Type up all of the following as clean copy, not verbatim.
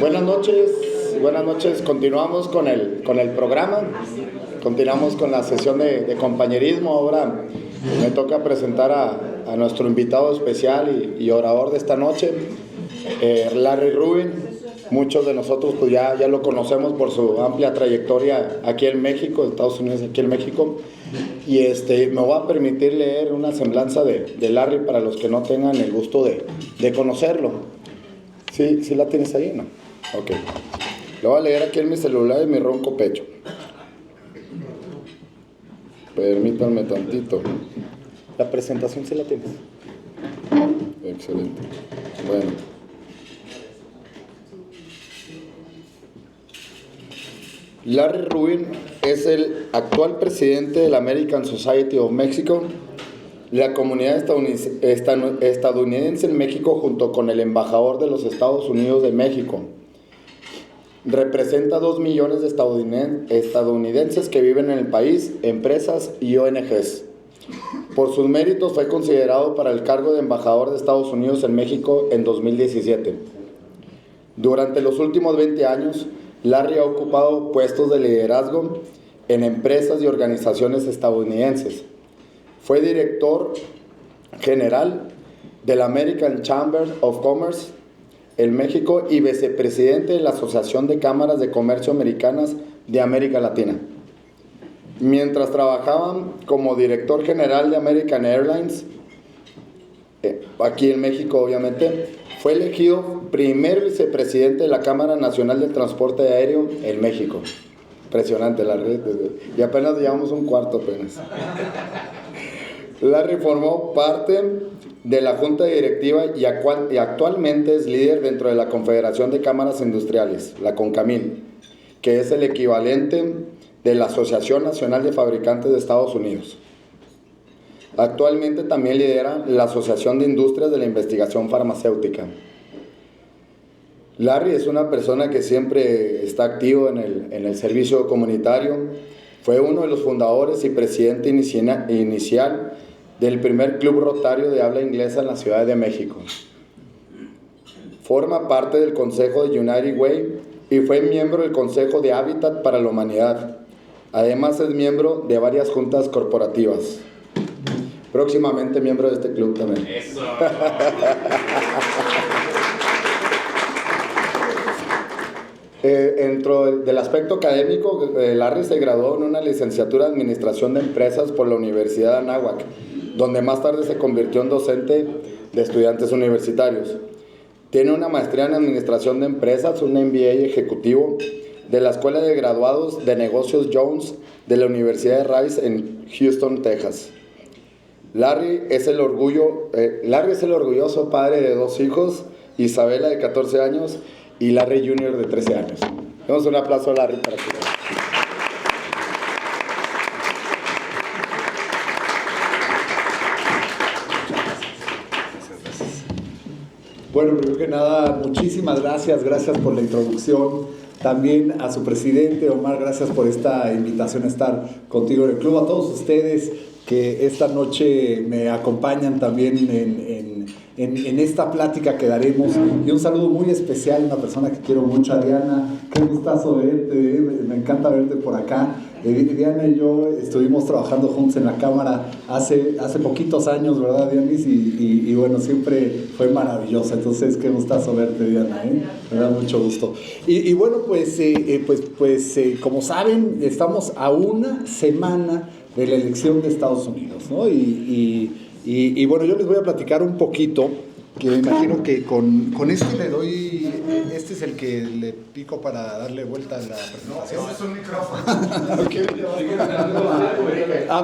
Buenas noches. Continuamos con el programa, continuamos con la sesión de compañerismo. Ahora me toca presentar a nuestro invitado especial y orador de esta noche, Larry Rubin. Muchos de nosotros pues ya lo conocemos por su amplia trayectoria aquí en México, Estados Unidos, aquí en México. Y me voy a permitir leer una semblanza de Larry para los que no tengan el gusto de conocerlo. ¿Sí la tienes ahí? No. Ok. Lo voy a leer aquí en mi celular y mi ronco pecho. Permítanme tantito. ¿La presentación sí la tienes? Excelente. Bueno. Larry Rubin es el actual presidente de la American Society of Mexico, la comunidad estadounidense en México, junto con el embajador de los Estados Unidos de México. Representa 2 millones de estadounidenses que viven en el país, empresas y ONGs. Por sus méritos fue considerado para el cargo de embajador de Estados Unidos en México en 2017. Durante los últimos 20 años, Larry ha ocupado puestos de liderazgo en empresas y organizaciones estadounidenses. Fue director general de la American Chamber of Commerce en México y vicepresidente de la Asociación de Cámaras de Comercio Americanas de América Latina. Mientras trabajaba como director general de American Airlines, aquí en México obviamente, fue elegido primer vicepresidente de la Cámara Nacional del Transporte Aéreo en México. Impresionante la red, y apenas llevamos un cuarto apenas. Larry formó parte de la Junta Directiva y actualmente es líder dentro de la Confederación de Cámaras Industriales, la CONCAMIN, que es el equivalente de la Asociación Nacional de Fabricantes de Estados Unidos. Actualmente también lidera la Asociación de Industrias de la Investigación Farmacéutica. Larry es una persona que siempre está activo en el servicio comunitario. Fue uno de los fundadores y presidente inicial del primer club rotario de habla inglesa en la Ciudad de México. Forma parte del Consejo de United Way y fue miembro del Consejo de Hábitat para la Humanidad. Además es miembro de varias juntas corporativas. Próximamente miembro de este club también. ¡Eso! Dentro del aspecto académico, Larry se graduó en una licenciatura de Administración de Empresas por la Universidad de Anáhuac, donde más tarde se convirtió en docente de estudiantes universitarios. Tiene una maestría en Administración de Empresas, un MBA ejecutivo de la Escuela de Graduados de Negocios Jones de la Universidad de Rice en Houston, Texas. Larry es el orgulloso padre de 2 hijos, Isabela de 14 años y Larry Jr. de 13 años. Demos un aplauso a Larry para que... Bueno, primero que nada, muchísimas gracias por la introducción. También a su presidente, Omar, gracias por esta invitación a estar contigo en el club. A todos ustedes que esta noche me acompañan también en esta plática que daremos. Y un saludo muy especial a una persona que quiero mucho, Diana. Qué gustazo verte, me encanta verte por acá. Diana y yo estuvimos trabajando juntos en la Cámara hace poquitos años, ¿verdad, Dianis? Y bueno, siempre fue maravilloso. Entonces, qué gustazo verte, Diana, me da mucho gusto. Y bueno, pues como saben, estamos a una semana de la elección de Estados Unidos, ¿no? Y bueno, yo les voy a platicar un poquito, que me imagino que con este le doy, este es el que le pico para darle vuelta a la presentación. No, es un micrófono. Okay.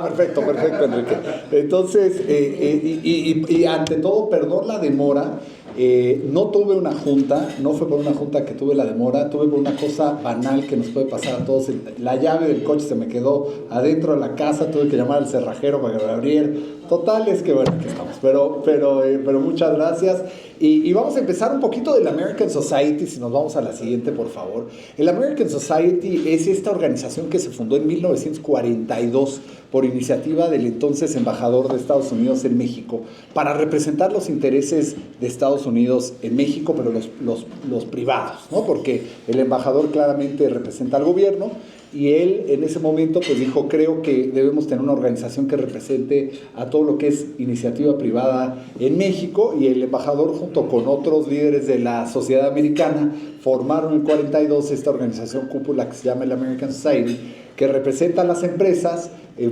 Perfecto, Enrique. Entonces, y ante todo, perdón la demora. No tuve una junta, no fue por una junta que tuve la demora, tuve por una cosa banal que nos puede pasar a todos. La llave del coche se me quedó adentro de la casa, tuve que llamar al cerrajero para que me abriera. Total, es que bueno, aquí estamos. Pero muchas gracias. Y vamos a empezar un poquito del American Society, si nos vamos a la siguiente, por favor. El American Society es esta organización que se fundó en 1942 por iniciativa del entonces embajador de Estados Unidos en México, para representar los intereses de Estados Unidos en México, pero los privados, ¿no? Porque el embajador claramente representa al gobierno, y él en ese momento pues dijo, creo que debemos tener una organización que represente a todo lo que es iniciativa privada en México, y el embajador junto con otros líderes de la sociedad americana formaron en el 42 esta organización cúpula que se llama el American Society, que representa a las empresas,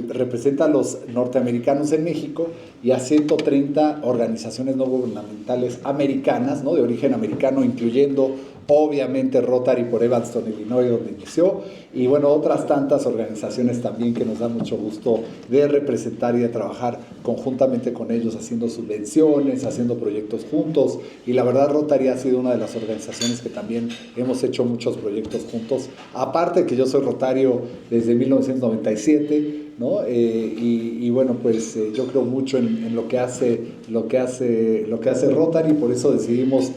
representa a los norteamericanos en México y a 130 organizaciones no gubernamentales americanas, ¿no? De origen americano, incluyendo obviamente Rotary por Evanston, Illinois, donde inició, y bueno, otras tantas organizaciones también que nos da mucho gusto de representar y de trabajar conjuntamente con ellos, haciendo subvenciones, haciendo proyectos juntos, y la verdad Rotary ha sido una de las organizaciones que también hemos hecho muchos proyectos juntos, aparte que yo soy rotario desde 1997, ¿no? Y bueno, pues yo creo mucho en lo que hace Rotary, por eso decidimos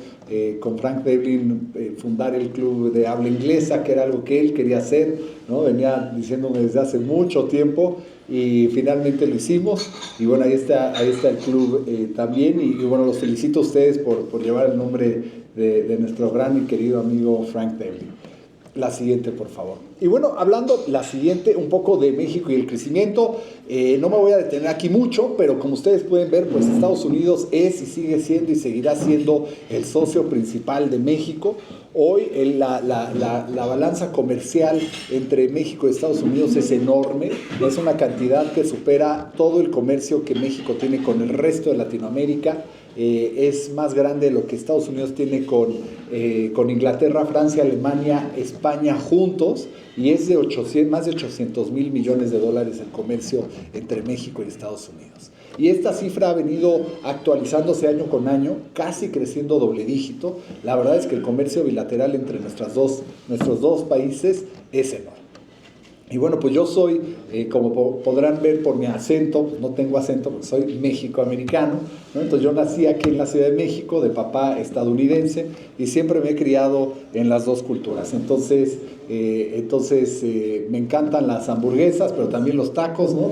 con Frank Devlin fundar el club de habla inglesa, que era algo que él quería hacer, ¿no? Venía diciéndome desde hace mucho tiempo, y finalmente lo hicimos, y bueno, ahí está el club también, y bueno, los felicito a ustedes por llevar el nombre de nuestro gran y querido amigo Frank Devlin. La siguiente, por favor. Y bueno, hablando la siguiente un poco de México y el crecimiento, no me voy a detener aquí mucho, pero como ustedes pueden ver, pues Estados Unidos es y sigue siendo y seguirá siendo el socio principal de México. Hoy la balanza comercial entre México y Estados Unidos es enorme, es una cantidad que supera todo el comercio que México tiene con el resto de Latinoamérica. Es más grande lo que Estados Unidos tiene con Inglaterra, Francia, Alemania, España juntos, y es de más de 800 mil millones de dólares el comercio entre México y Estados Unidos. Y esta cifra ha venido actualizándose año con año, casi creciendo doble dígito. La verdad es que el comercio bilateral entre nuestros dos países es enorme. Y bueno, pues yo soy, como podrán ver por mi acento, pues no tengo acento porque soy mexicoamericano, ¿no? Entonces yo nací aquí en la Ciudad de México, de papá estadounidense, y siempre me he criado en las dos culturas. Entonces me encantan las hamburguesas, pero también los tacos, ¿no?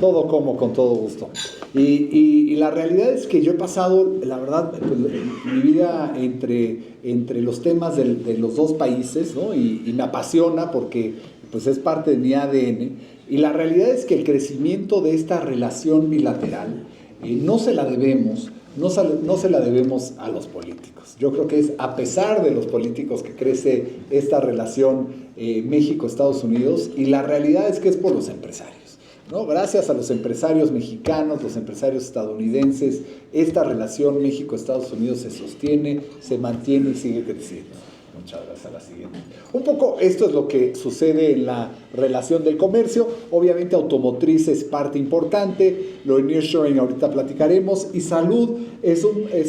Todo como con todo gusto. Y la realidad es que yo he pasado, la verdad, pues, mi vida entre los temas de los dos países, ¿no? Y me apasiona porque pues es parte de mi ADN, y la realidad es que el crecimiento de esta relación bilateral no se la debemos a los políticos. Yo creo que es a pesar de los políticos que crece esta relación México-Estados Unidos, y la realidad es que es por los empresarios, ¿no? Gracias a los empresarios mexicanos, los empresarios estadounidenses, esta relación México-Estados Unidos se sostiene, se mantiene y sigue creciendo. Muchas gracias. A la siguiente. Un poco esto es lo que sucede en la relación del comercio. Obviamente automotriz es parte importante, lo de nearshoring ahorita platicaremos, y salud es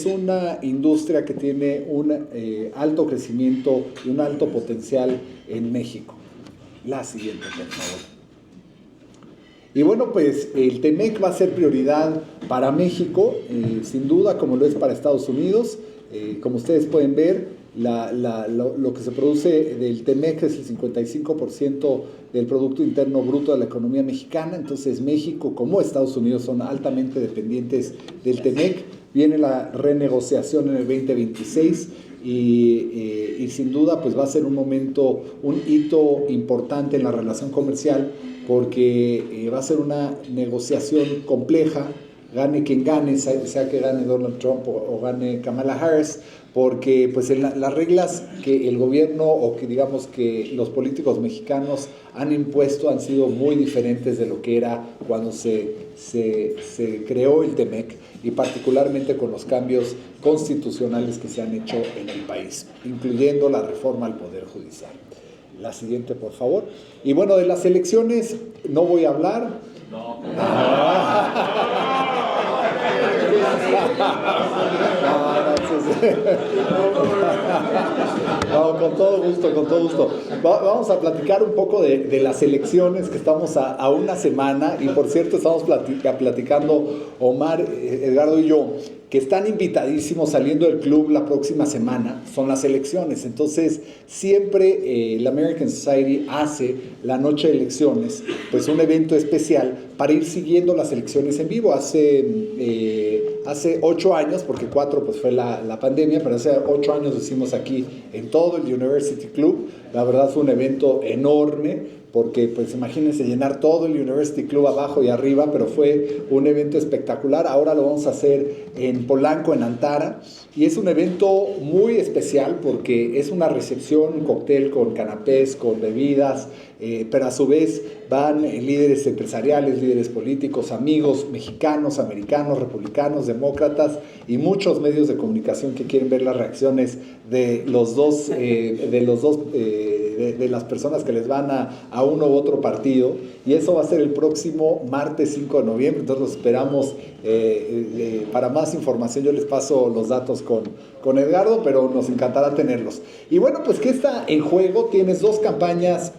una industria que tiene un alto crecimiento y un alto potencial en México. La siguiente, por favor. Y bueno, pues el TEMEC va a ser prioridad para México, sin duda, como lo es para Estados Unidos. Como ustedes pueden ver, lo que se produce del TEMEC es el 55% del Producto Interno Bruto de la economía mexicana. Entonces México, como Estados Unidos, son altamente dependientes del TEMEC. Viene la renegociación en el 2026 y sin duda pues va a ser un hito importante en la relación comercial, porque va a ser una negociación compleja, gane quien gane, sea que gane Donald Trump o gane Kamala Harris, porque pues las reglas que el gobierno o que digamos que los políticos mexicanos han impuesto han sido muy diferentes de lo que era cuando se creó el TEMEC, y particularmente con los cambios constitucionales que se han hecho en el país, incluyendo la reforma al Poder Judicial. La siguiente, por favor. Y bueno, de las elecciones no voy a hablar. No, con todo gusto, con todo gusto. Vamos a platicar un poco de las elecciones, que estamos a una semana, y por cierto estamos platicando Omar, Edgardo y yo, que están invitadísimos saliendo del club la próxima semana, son las elecciones. Entonces, siempre la American Society hace la noche de elecciones, pues un evento especial para ir siguiendo las elecciones en vivo. Hace 8 años, porque 4 pues fue la pandemia, pero hace 8 años lo hicimos aquí en todo el University Club. La verdad fue un evento enorme, porque pues imagínense llenar todo el University Club abajo y arriba, pero fue un evento espectacular. Ahora lo vamos a hacer en Polanco, en Antara, y es un evento muy especial porque es una recepción, un cóctel con canapés, con bebidas, pero a su vez van líderes empresariales, líderes políticos, amigos mexicanos, americanos, republicanos, demócratas y muchos medios de comunicación que quieren ver las reacciones de las personas que les van a uno u otro partido, y eso va a ser el próximo martes 5 de noviembre. Entonces los esperamos. Para más información yo les paso los datos con Edgardo, pero nos encantará tenerlos. Y bueno, pues ¿qué está en juego? Tienes 2 campañas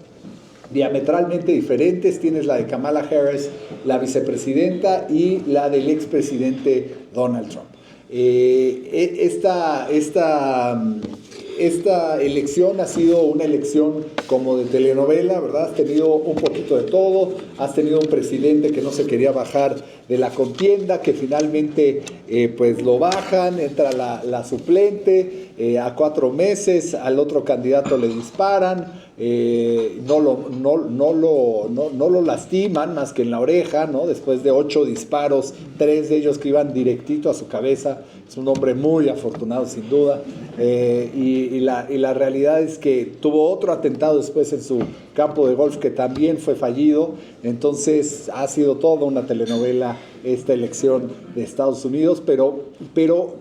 diametralmente diferentes. Tienes la de Kamala Harris, la vicepresidenta, y la del expresidente Donald Trump. Esta elección ha sido una elección como de telenovela, ¿verdad? Has tenido un poquito de todo. Has tenido un presidente que no se quería bajar de la contienda, que finalmente pues lo bajan, entra la suplente, a 4 meses al otro candidato le disparan, no lo lastiman más que en la oreja, ¿no? Después de 8 disparos, 3 de ellos que iban directito a su cabeza. Es un hombre muy afortunado, sin duda. Y la realidad es que tuvo otro atentado después en su campo de golf que también fue fallido. Entonces ha sido toda una telenovela esta elección de Estados Unidos. Pero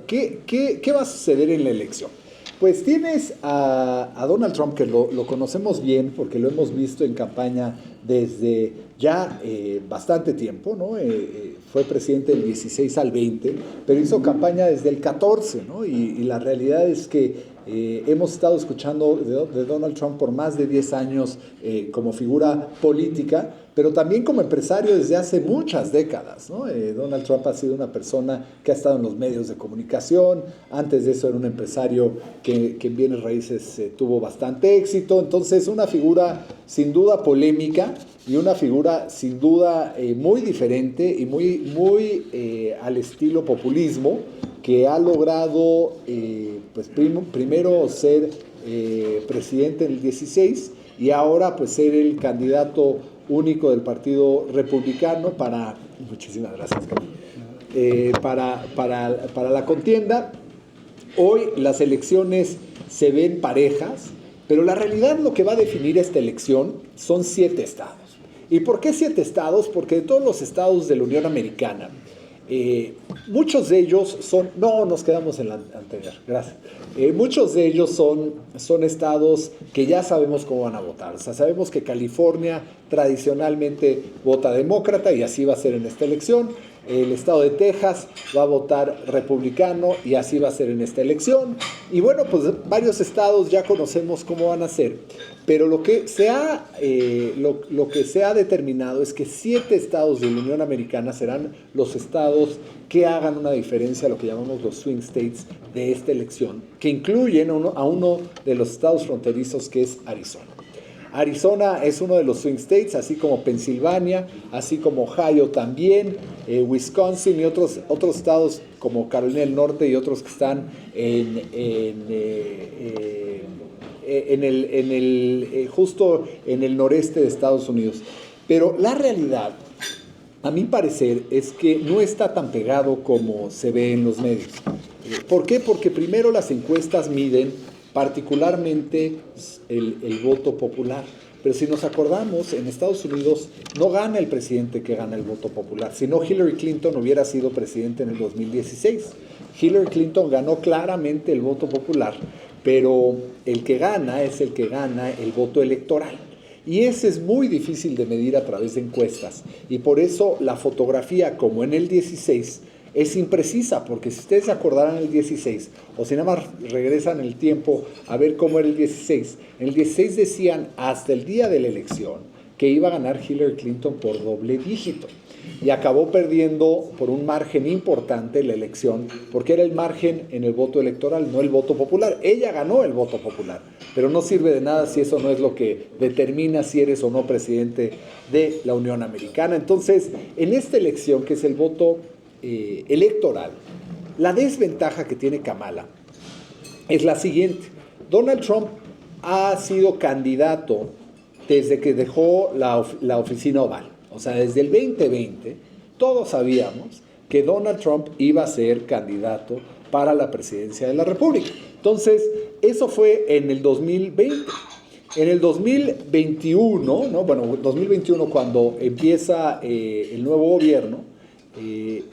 ¿qué va a suceder en la elección? Pues tienes a Donald Trump, que lo conocemos bien porque lo hemos visto en campaña desde ya bastante tiempo, ¿no? Fue presidente del 16 al 20, pero hizo campaña desde el 14, ¿no? Y la realidad es que hemos estado escuchando de Donald Trump por más de 10 años como figura política, pero también como empresario desde hace muchas décadas, ¿no? Donald Trump ha sido una persona que ha estado en los medios de comunicación. Antes de eso era un empresario que en bienes raíces tuvo bastante éxito. Entonces, una figura sin duda polémica y una figura sin duda muy diferente y muy al estilo populismo, que ha logrado pues primero ser presidente en el 16 y ahora pues ser el candidato único del Partido Republicano muchísimas gracias, para la contienda. Hoy las elecciones se ven parejas, pero la realidad, lo que va a definir esta elección son 7 estados. ¿Y por qué 7 estados? Porque de todos los estados de la Unión Americana, muchos de ellos son... No, nos quedamos en la anterior, gracias. Muchos de ellos son estados que ya sabemos cómo van a votar. O sea, sabemos que California tradicionalmente vota demócrata y así va a ser en esta elección. El estado de Texas va a votar republicano y así va a ser en esta elección. Y bueno, pues varios estados ya conocemos cómo van a ser. Pero lo que se ha determinado es que 7 estados de la Unión Americana serán los estados que hagan una diferencia, lo que llamamos los swing states de esta elección, que incluyen a uno de los estados fronterizos, que es Arizona. Arizona es uno de los swing states, así como Pensilvania, así como Ohio también, Wisconsin y otros estados como Carolina del Norte y otros que están justo en el noreste de Estados Unidos. Pero la realidad, a mi parecer, es que no está tan pegado como se ve en los medios. ¿Por qué? Porque primero las encuestas miden particularmente el voto popular. Pero si nos acordamos, en Estados Unidos no gana el presidente que gana el voto popular, sino Hillary Clinton hubiera sido presidente en el 2016. Hillary Clinton ganó claramente el voto popular, pero el que gana es el que gana el voto electoral. Y ese es muy difícil de medir a través de encuestas. Y por eso la fotografía, como en el 16, es imprecisa, porque si ustedes se acordarán el 16, o si nada más regresan el tiempo a ver cómo era el 16, en el 16 decían hasta el día de la elección que iba a ganar Hillary Clinton por doble dígito. Y acabó perdiendo por un margen importante la elección, porque era el margen en el voto electoral, no el voto popular. Ella ganó el voto popular, pero no sirve de nada si eso no es lo que determina si eres o no presidente de la Unión Americana. Entonces, en esta elección, que es el voto electoral, la desventaja que tiene Kamala es la siguiente. Donald Trump ha sido candidato desde que dejó la oficina oval. O sea, desde el 2020, todos sabíamos que Donald Trump iba a ser candidato para la presidencia de la República. Entonces, eso fue en el 2020. En el 2021, ¿no? Bueno, 2021 cuando empieza el nuevo gobierno, el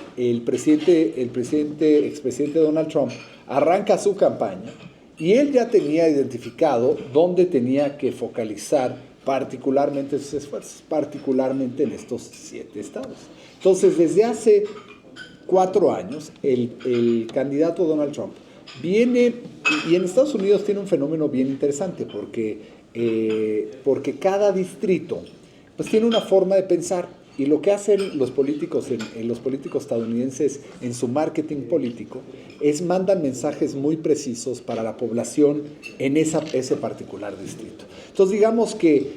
expresidente Donald Trump arranca su campaña y él ya tenía identificado dónde tenía que focalizar particularmente sus esfuerzos, particularmente en estos 7 estados. Entonces, desde hace 4 años, el candidato Donald Trump viene, y en Estados Unidos tiene un fenómeno bien interesante, porque cada distrito pues tiene una forma de pensar, y lo que hacen los políticos los políticos estadounidenses en su marketing político es mandan mensajes muy precisos para la población en ese particular distrito. Entonces, digamos que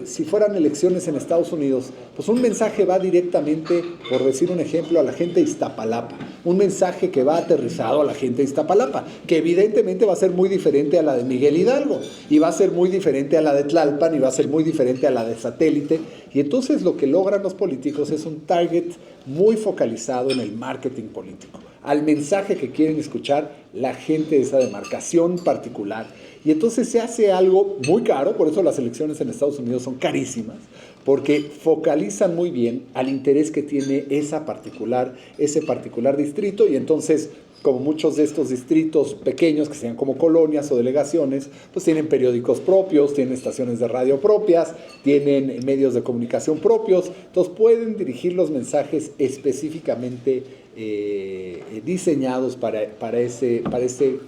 si fueran elecciones en Estados Unidos, pues un mensaje va directamente, por decir un ejemplo, a la gente de Iztapalapa. Un mensaje que va aterrizado a la gente de Iztapalapa, que evidentemente va a ser muy diferente a la de Miguel Hidalgo, y va a ser muy diferente a la de Tlalpan, y va a ser muy diferente a la de Satélite. Y entonces lo que logran los políticos es un target muy focalizado en el marketing político, al mensaje que quieren escuchar la gente de esa demarcación particular. Y entonces se hace algo muy caro, por eso las elecciones en Estados Unidos son carísimas, porque focalizan muy bien al interés que tiene ese particular distrito, y entonces, como muchos de estos distritos pequeños, que sean como colonias o delegaciones, pues tienen periódicos propios, tienen estaciones de radio propias, tienen medios de comunicación propios, entonces pueden dirigir los mensajes específicamente diseñados para ese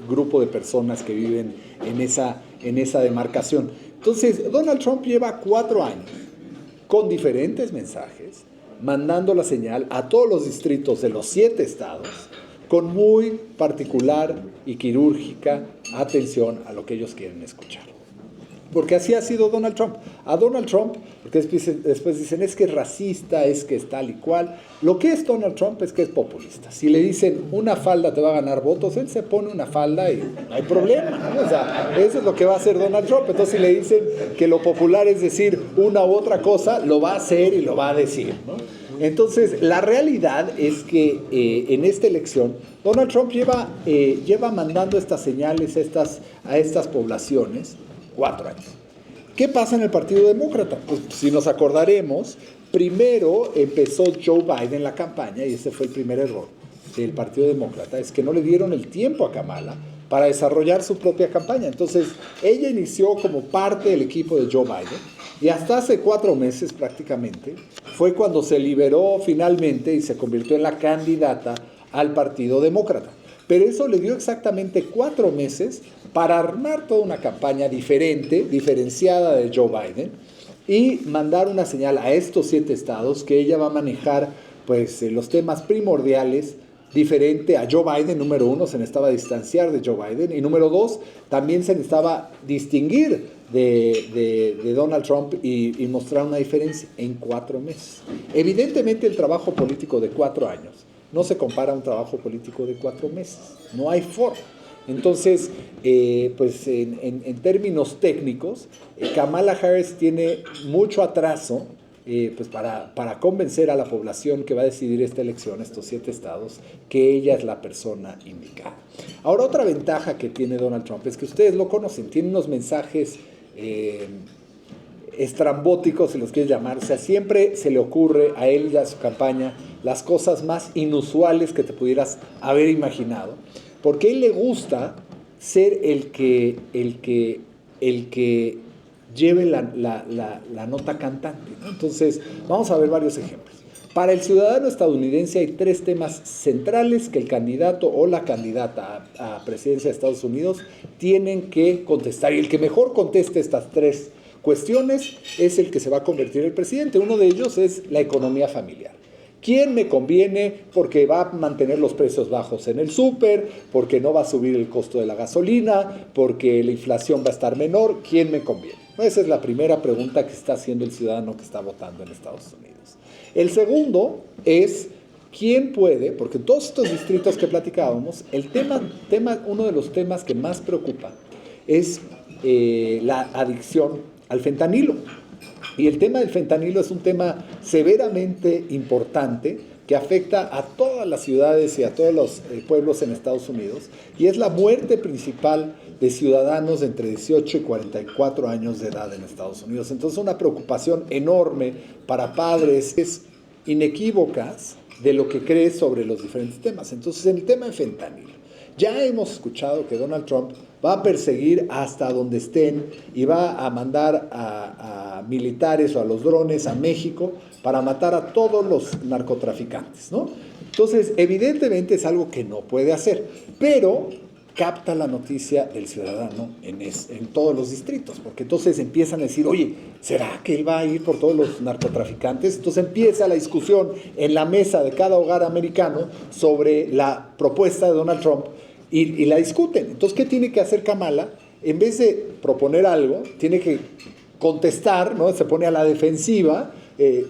grupo de personas que viven en esa demarcación. Entonces, Donald Trump lleva 4 años con diferentes mensajes, mandando la señal a todos los distritos de los 7 estados, con muy particular y quirúrgica atención a lo que ellos quieren escuchar. Porque así ha sido Donald Trump. A Donald Trump, porque después dicen, es que es racista, es que es tal y cual. Lo que es Donald Trump es que es populista. Si le dicen, una falda te va a ganar votos, él se pone una falda y no hay problema, ¿no? O sea, eso es lo que va a hacer Donald Trump. Entonces, si le dicen que lo popular es decir una u otra cosa, lo va a hacer y lo va a decir, ¿no? Entonces, la realidad es que en esta elección, Donald Trump lleva mandando estas señales a estas poblaciones 4 años. ¿Qué pasa en el Partido Demócrata? Pues si nos acordaremos, primero empezó Joe Biden la campaña, y ese fue el primer error del Partido Demócrata, es que no le dieron el tiempo a Kamala para desarrollar su propia campaña. Entonces, ella inició como parte del equipo de Joe Biden, y hasta hace 4 meses prácticamente fue cuando se liberó finalmente y se convirtió en la candidata al Partido Demócrata. Pero eso le dio exactamente 4 meses para armar toda una campaña diferenciada de Joe Biden, y mandar una señal a estos 7 estados que ella va a manejar pues, los temas primordiales, diferente a Joe Biden. Número 1, se necesitaba distanciar de Joe Biden, y número 2, también se necesitaba distinguir de Donald Trump y mostrar una diferencia en 4 meses. Evidentemente, el trabajo político de 4 años no se compara a un trabajo político de 4 meses. No hay forma. Entonces, pues en términos técnicos, Kamala Harris tiene mucho atraso pues para convencer a la población que va a decidir esta elección, estos 7 estados, que ella es la persona indicada. Ahora, otra ventaja que tiene Donald Trump es que ustedes lo conocen, tiene unos mensajes estrambóticos, si los quieres llamar. O sea, siempre se le ocurre a él y a su campaña las cosas más inusuales que te pudieras haber imaginado, porque a él le gusta ser el que lleve la nota cantante, ¿no? Entonces, vamos a ver varios ejemplos. Para el ciudadano estadounidense hay 3 temas centrales que el candidato o la candidata a presidencia de Estados Unidos tienen que contestar. Y el que mejor conteste estas 3 cuestiones es el que se va a convertir en el presidente. Uno de ellos es la economía familiar. ¿Quién me conviene? Porque va a mantener los precios bajos en el súper, porque no va a subir el costo de la gasolina, porque la inflación va a estar menor. ¿Quién me conviene? Esa es la primera pregunta que está haciendo el ciudadano que está votando en Estados Unidos. El segundo es quién puede, porque en todos estos distritos que platicábamos, uno de los temas que más preocupa es la adicción al fentanilo. Y el tema del fentanilo es un tema severamente importante que afecta a todas las ciudades y a todos los pueblos en Estados Unidos, y es la muerte principal de ciudadanos de entre 18 y 44 años de edad en Estados Unidos. Entonces, una preocupación enorme para padres inequívocas de lo que cree sobre los diferentes temas. Entonces, en el tema de fentanilo, ya hemos escuchado que Donald Trump va a perseguir hasta donde estén y va a mandar a militares o a los drones a México para matar a todos los narcotraficantes, ¿no? Entonces, evidentemente es algo que no puede hacer, pero capta la noticia del ciudadano en todos los distritos, porque entonces empiezan a decir, oye, ¿será que él va a ir por todos los narcotraficantes? Entonces empieza la discusión en la mesa de cada hogar americano sobre la propuesta de Donald Trump y la discuten. Entonces, ¿qué tiene que hacer Kamala? En vez de proponer algo, tiene que contestar, ¿no? Se pone a la defensiva,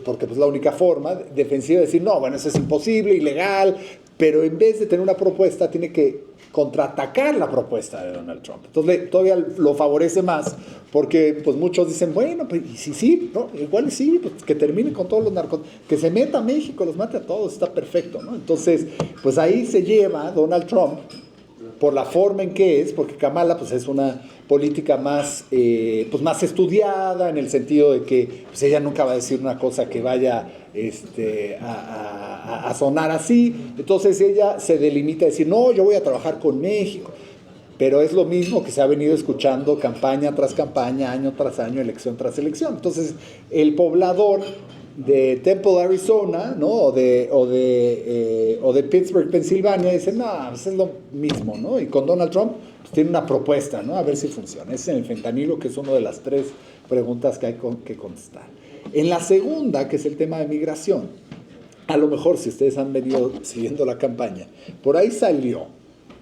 porque pues la única forma defensiva es decir, no, bueno, eso es imposible, ilegal, pero en vez de tener una propuesta, tiene que contraatacar la propuesta de Donald Trump. Entonces todavía lo favorece más, porque pues muchos dicen, bueno, pues y sí, ¿no? Igual sí, pues que termine con todos los narcos, que se meta a México, los mate a todos, está perfecto, ¿no? Entonces, pues ahí se lleva Donald Trump por la forma en que es, porque Kamala pues es una política más, pues más estudiada, en el sentido de que pues ella nunca va a decir una cosa que vaya a sonar así. Entonces ella se delimita a decir, no, yo voy a trabajar con México. Pero es lo mismo que se ha venido escuchando campaña tras campaña, año tras año, elección tras elección. Entonces el poblador de Temple, Arizona, ¿no? o de Pittsburgh, Pensilvania, dicen, no, pues es lo mismo, ¿no? Y con Donald Trump pues tiene una propuesta, ¿no? A ver si funciona. Ese es el fentanilo, que es una de las 3 preguntas que hay que contestar. En la segunda, que es el tema de migración, a lo mejor si ustedes han venido siguiendo la campaña, por ahí salió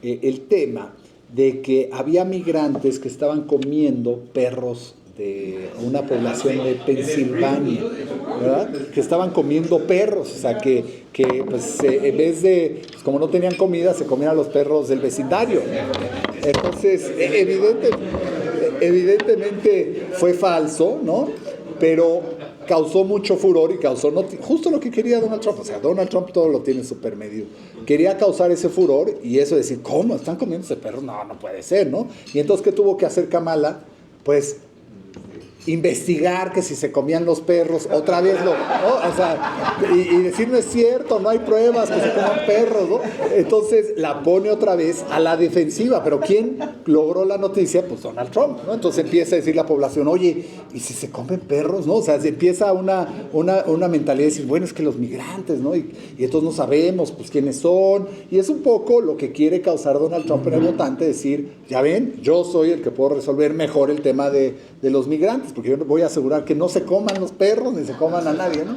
el tema de que había migrantes que estaban comiendo perros de una población de Pensilvania, ¿verdad? Que estaban comiendo perros, o sea, que pues, en vez de, pues, como no tenían comida, se comían a los perros del vecindario. Entonces, evidentemente fue falso, ¿no? Pero causó mucho furor y causó justo lo que quería Donald Trump. O sea, Donald Trump todo lo tiene súper medido. Quería causar ese furor y eso decir, ¿cómo? ¿Están comiendo ese perro? No, no puede ser, ¿no? Y entonces, ¿qué tuvo que hacer Kamala? Pues investigar que si se comían los perros, otra vez ¿no? O sea, y decir no es cierto, no hay pruebas que se coman perros, ¿no? Entonces la pone otra vez a la defensiva, pero ¿quién logró la noticia? Pues Donald Trump, ¿no? Entonces empieza a decir la población, oye, ¿y si se comen perros, no? O sea, se empieza una mentalidad de decir, bueno, es que los migrantes, ¿no? Y entonces no sabemos, pues, quiénes son, y es un poco lo que quiere causar Donald Trump en el votante, decir, ya ven, yo soy el que puedo resolver mejor el tema de los migrantes, porque yo voy a asegurar que no se coman los perros ni se coman a nadie, ¿no?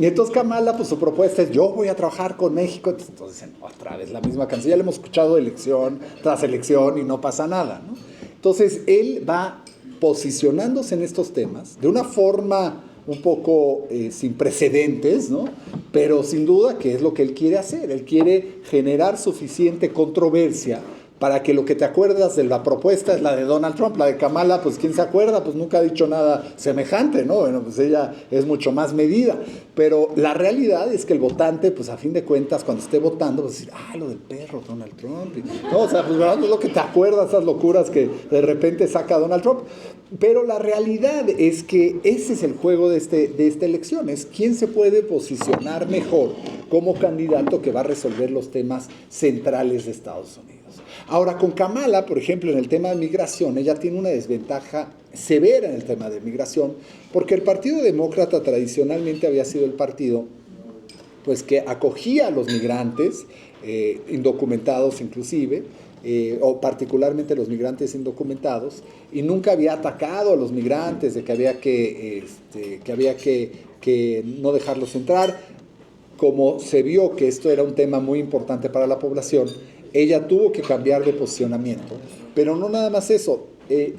Y entonces Kamala, pues su propuesta es, yo voy a trabajar con México. Entonces dicen, otra vez la misma canción, ya le hemos escuchado elección tras elección y no pasa nada, ¿no? Entonces él va posicionándose en estos temas de una forma un poco sin precedentes, ¿no? Pero sin duda que es lo que él quiere hacer. Él quiere generar suficiente controversia para que lo que te acuerdas de la propuesta es la de Donald Trump. La de Kamala, pues ¿quién se acuerda? Pues nunca ha dicho nada semejante, ¿no? Bueno, pues ella es mucho más medida. Pero la realidad es que el votante, pues a fin de cuentas, cuando esté votando, pues decir, lo del perro, Donald Trump. No, o sea, pues ¿verdad? Es lo que te acuerdas, esas locuras que de repente saca Donald Trump. Pero la realidad es que ese es el juego de esta elección, es quién se puede posicionar mejor como candidato que va a resolver los temas centrales de Estados Unidos. Ahora, con Kamala, por ejemplo, en el tema de migración, ella tiene una desventaja severa en el tema de migración, porque el Partido Demócrata tradicionalmente había sido el partido pues que acogía a los migrantes, indocumentados inclusive, o particularmente los migrantes indocumentados, y nunca había atacado a los migrantes, de que había que no dejarlos entrar. Como se vio que esto era un tema muy importante para la población, ella tuvo que cambiar de posicionamiento. Pero no nada más eso.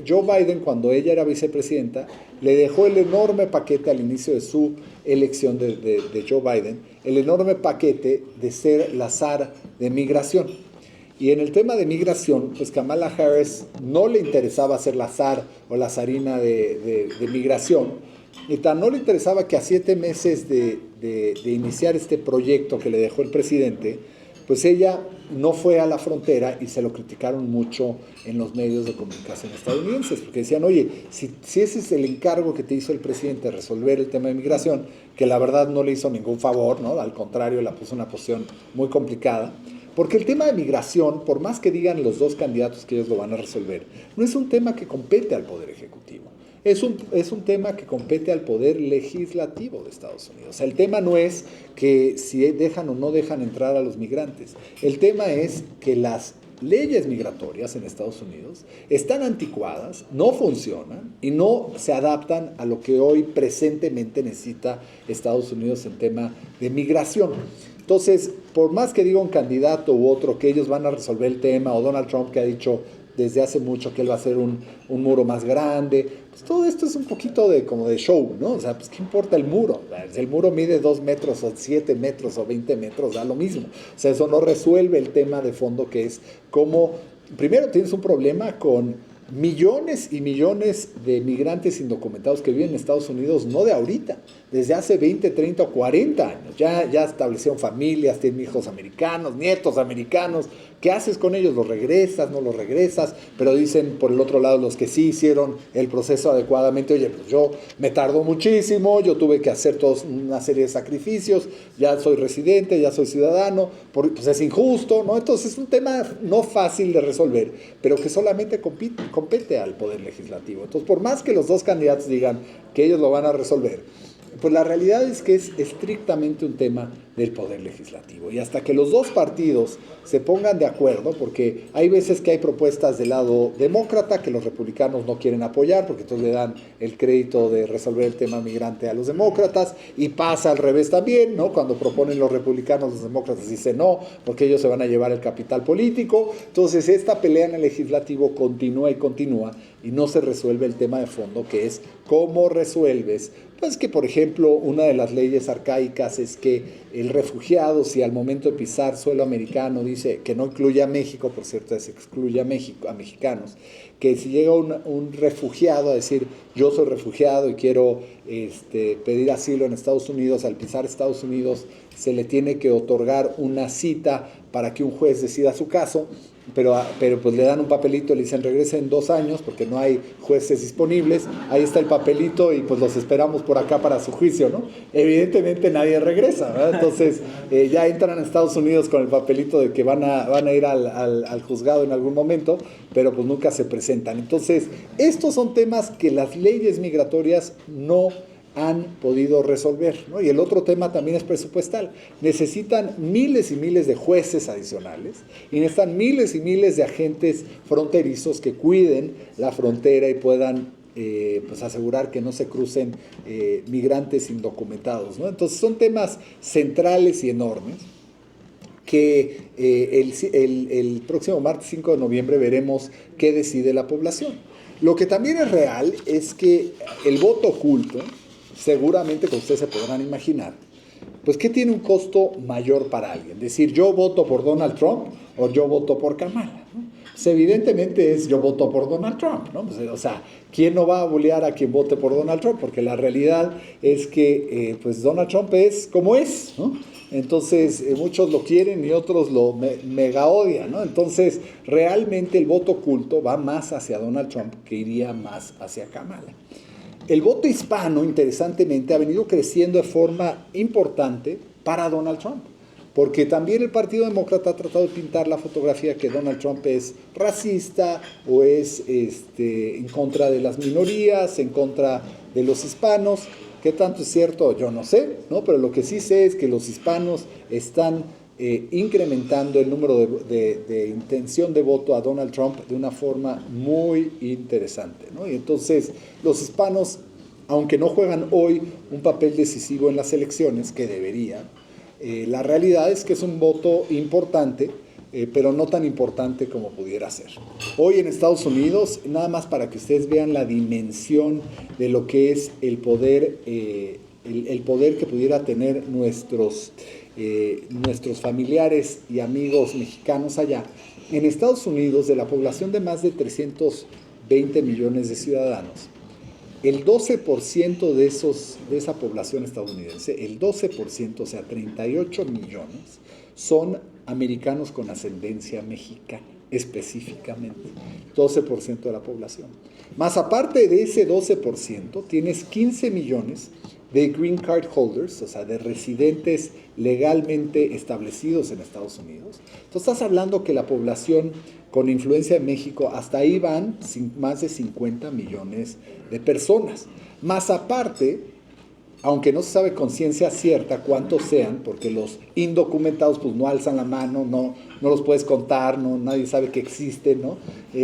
Joe Biden, cuando ella era vicepresidenta, le dejó el enorme paquete al inicio de su elección de Joe Biden, el enorme paquete de ser la zar de migración. Y en el tema de migración, pues Kamala Harris no le interesaba ser la zar o la zarina de migración, y tan no le interesaba que a 7 meses de iniciar este proyecto que le dejó el presidente, pues ella no fue a la frontera, y se lo criticaron mucho en los medios de comunicación estadounidenses, porque decían, oye, si ese es el encargo que te hizo el presidente de resolver el tema de migración, que la verdad no le hizo ningún favor, ¿no? Al contrario, la puso en una posición muy complicada, porque el tema de migración, por más que digan los dos candidatos que ellos lo van a resolver, no es un tema que compete al Poder Ejecutivo. Es un tema que compete al Poder Legislativo de Estados Unidos. O sea, el tema no es que si dejan o no dejan entrar a los migrantes. El tema es que las leyes migratorias en Estados Unidos están anticuadas, no funcionan y no se adaptan a lo que hoy presentemente necesita Estados Unidos en tema de migración. Entonces, por más que diga un candidato u otro que ellos van a resolver el tema, o Donald Trump, que ha dicho desde hace mucho que él va a hacer un muro más grande, pues todo esto es un poquito como de show, ¿no? O sea, pues ¿qué importa el muro? Si el muro mide 2 metros o 7 metros o 20 metros, da lo mismo. O sea, eso no resuelve el tema de fondo, que es cómo, primero tienes un problema con millones y millones de migrantes indocumentados que viven en Estados Unidos, no de ahorita, desde hace 20, 30 o 40 años. Ya establecieron familias, tienen hijos americanos, nietos americanos. ¿Qué haces con ellos? ¿Los regresas? ¿No los regresas? Pero dicen, por el otro lado, los que sí hicieron el proceso adecuadamente, oye, pues yo me tardó muchísimo, yo tuve que hacer toda una serie de sacrificios, ya soy residente, ya soy ciudadano, pues es injusto, ¿no? Entonces es un tema no fácil de resolver, pero que solamente compete al Poder Legislativo. Entonces, por más que los dos candidatos digan que ellos lo van a resolver, pues la realidad es que es estrictamente un tema del Poder Legislativo. Y hasta que los dos partidos se pongan de acuerdo, porque hay veces que hay propuestas del lado demócrata que los republicanos no quieren apoyar, porque entonces le dan el crédito de resolver el tema migrante a los demócratas, y pasa al revés también, ¿no? Cuando proponen los republicanos, los demócratas dicen no, porque ellos se van a llevar el capital político. Entonces esta pelea en el legislativo continúa y continúa, y no se resuelve el tema de fondo, que es cómo resuelves. Pues que, por ejemplo, una de las leyes arcaicas es que el refugiado, si al momento de pisar suelo americano dice que no incluye a México, por cierto, se excluye a México, a mexicanos, que si llega un refugiado a decir yo soy refugiado y quiero pedir asilo en Estados Unidos, al pisar Estados Unidos se le tiene que otorgar una cita para que un juez decida su caso, pero pues le dan un papelito, le dicen regrese en 2 años porque no hay jueces disponibles, ahí está el papelito y pues los esperamos por acá para su juicio, ¿no? Evidentemente nadie regresa, ¿verdad? Entonces ya entran a Estados Unidos con el papelito de que van a ir al juzgado en algún momento, pero pues nunca se presentan. Entonces estos son temas que las leyes migratorias no han podido resolver, ¿no? Y el otro tema también es presupuestal. Necesitan miles y miles de jueces adicionales y necesitan miles y miles de agentes fronterizos que cuiden la frontera y puedan pues asegurar que no se crucen migrantes indocumentados, ¿no? Entonces son temas centrales y enormes que el próximo martes 5 de noviembre veremos qué decide la población. Lo que también es real es que el voto oculto, seguramente que ustedes se podrán imaginar, pues que tiene un costo mayor para alguien. Decir, yo voto por Donald Trump o yo voto por Kamala, ¿no? Pues evidentemente es yo voto por Donald Trump, ¿no? Pues, o sea, ¿quién no va a bullear a quien vote por Donald Trump? Porque la realidad es que pues Donald Trump es como es, ¿no? Entonces muchos lo quieren y otros lo mega odian, ¿no? Entonces realmente el voto oculto va más hacia Donald Trump que iría más hacia Kamala. El voto hispano, interesantemente, ha venido creciendo de forma importante para Donald Trump, porque también el Partido Demócrata ha tratado de pintar la fotografía que Donald Trump es racista o es en contra de las minorías, en contra de los hispanos, ¿Qué tanto es cierto? Yo no sé, ¿no? Pero lo que sí sé es que los hispanos están incrementando el número de intención de voto a Donald Trump de una forma muy interesante, ¿no? Y entonces los hispanos, aunque no juegan hoy un papel decisivo en las elecciones, que deberían, la realidad es que es un voto importante, pero no tan importante como pudiera ser. Hoy en Estados Unidos, nada más para que ustedes vean la dimensión de lo que es el poder que pudiera tener nuestros familiares y amigos mexicanos allá. En Estados Unidos, de la población de más de 320 millones de ciudadanos, el 12% de esa población estadounidense, el 12%, o sea, 38 millones, son americanos con ascendencia mexicana, específicamente, 12% de la población. Más aparte de ese 12%, tienes 15 millones de green card holders, o sea, de residentes legalmente establecidos en Estados Unidos. Entonces estás hablando que la población con influencia en México, hasta ahí van más de 50 millones de personas. Más aparte, aunque no se sabe con ciencia cierta cuántos sean, porque los indocumentados pues no alzan la mano, no los puedes contar, nadie sabe que existen, ¿no?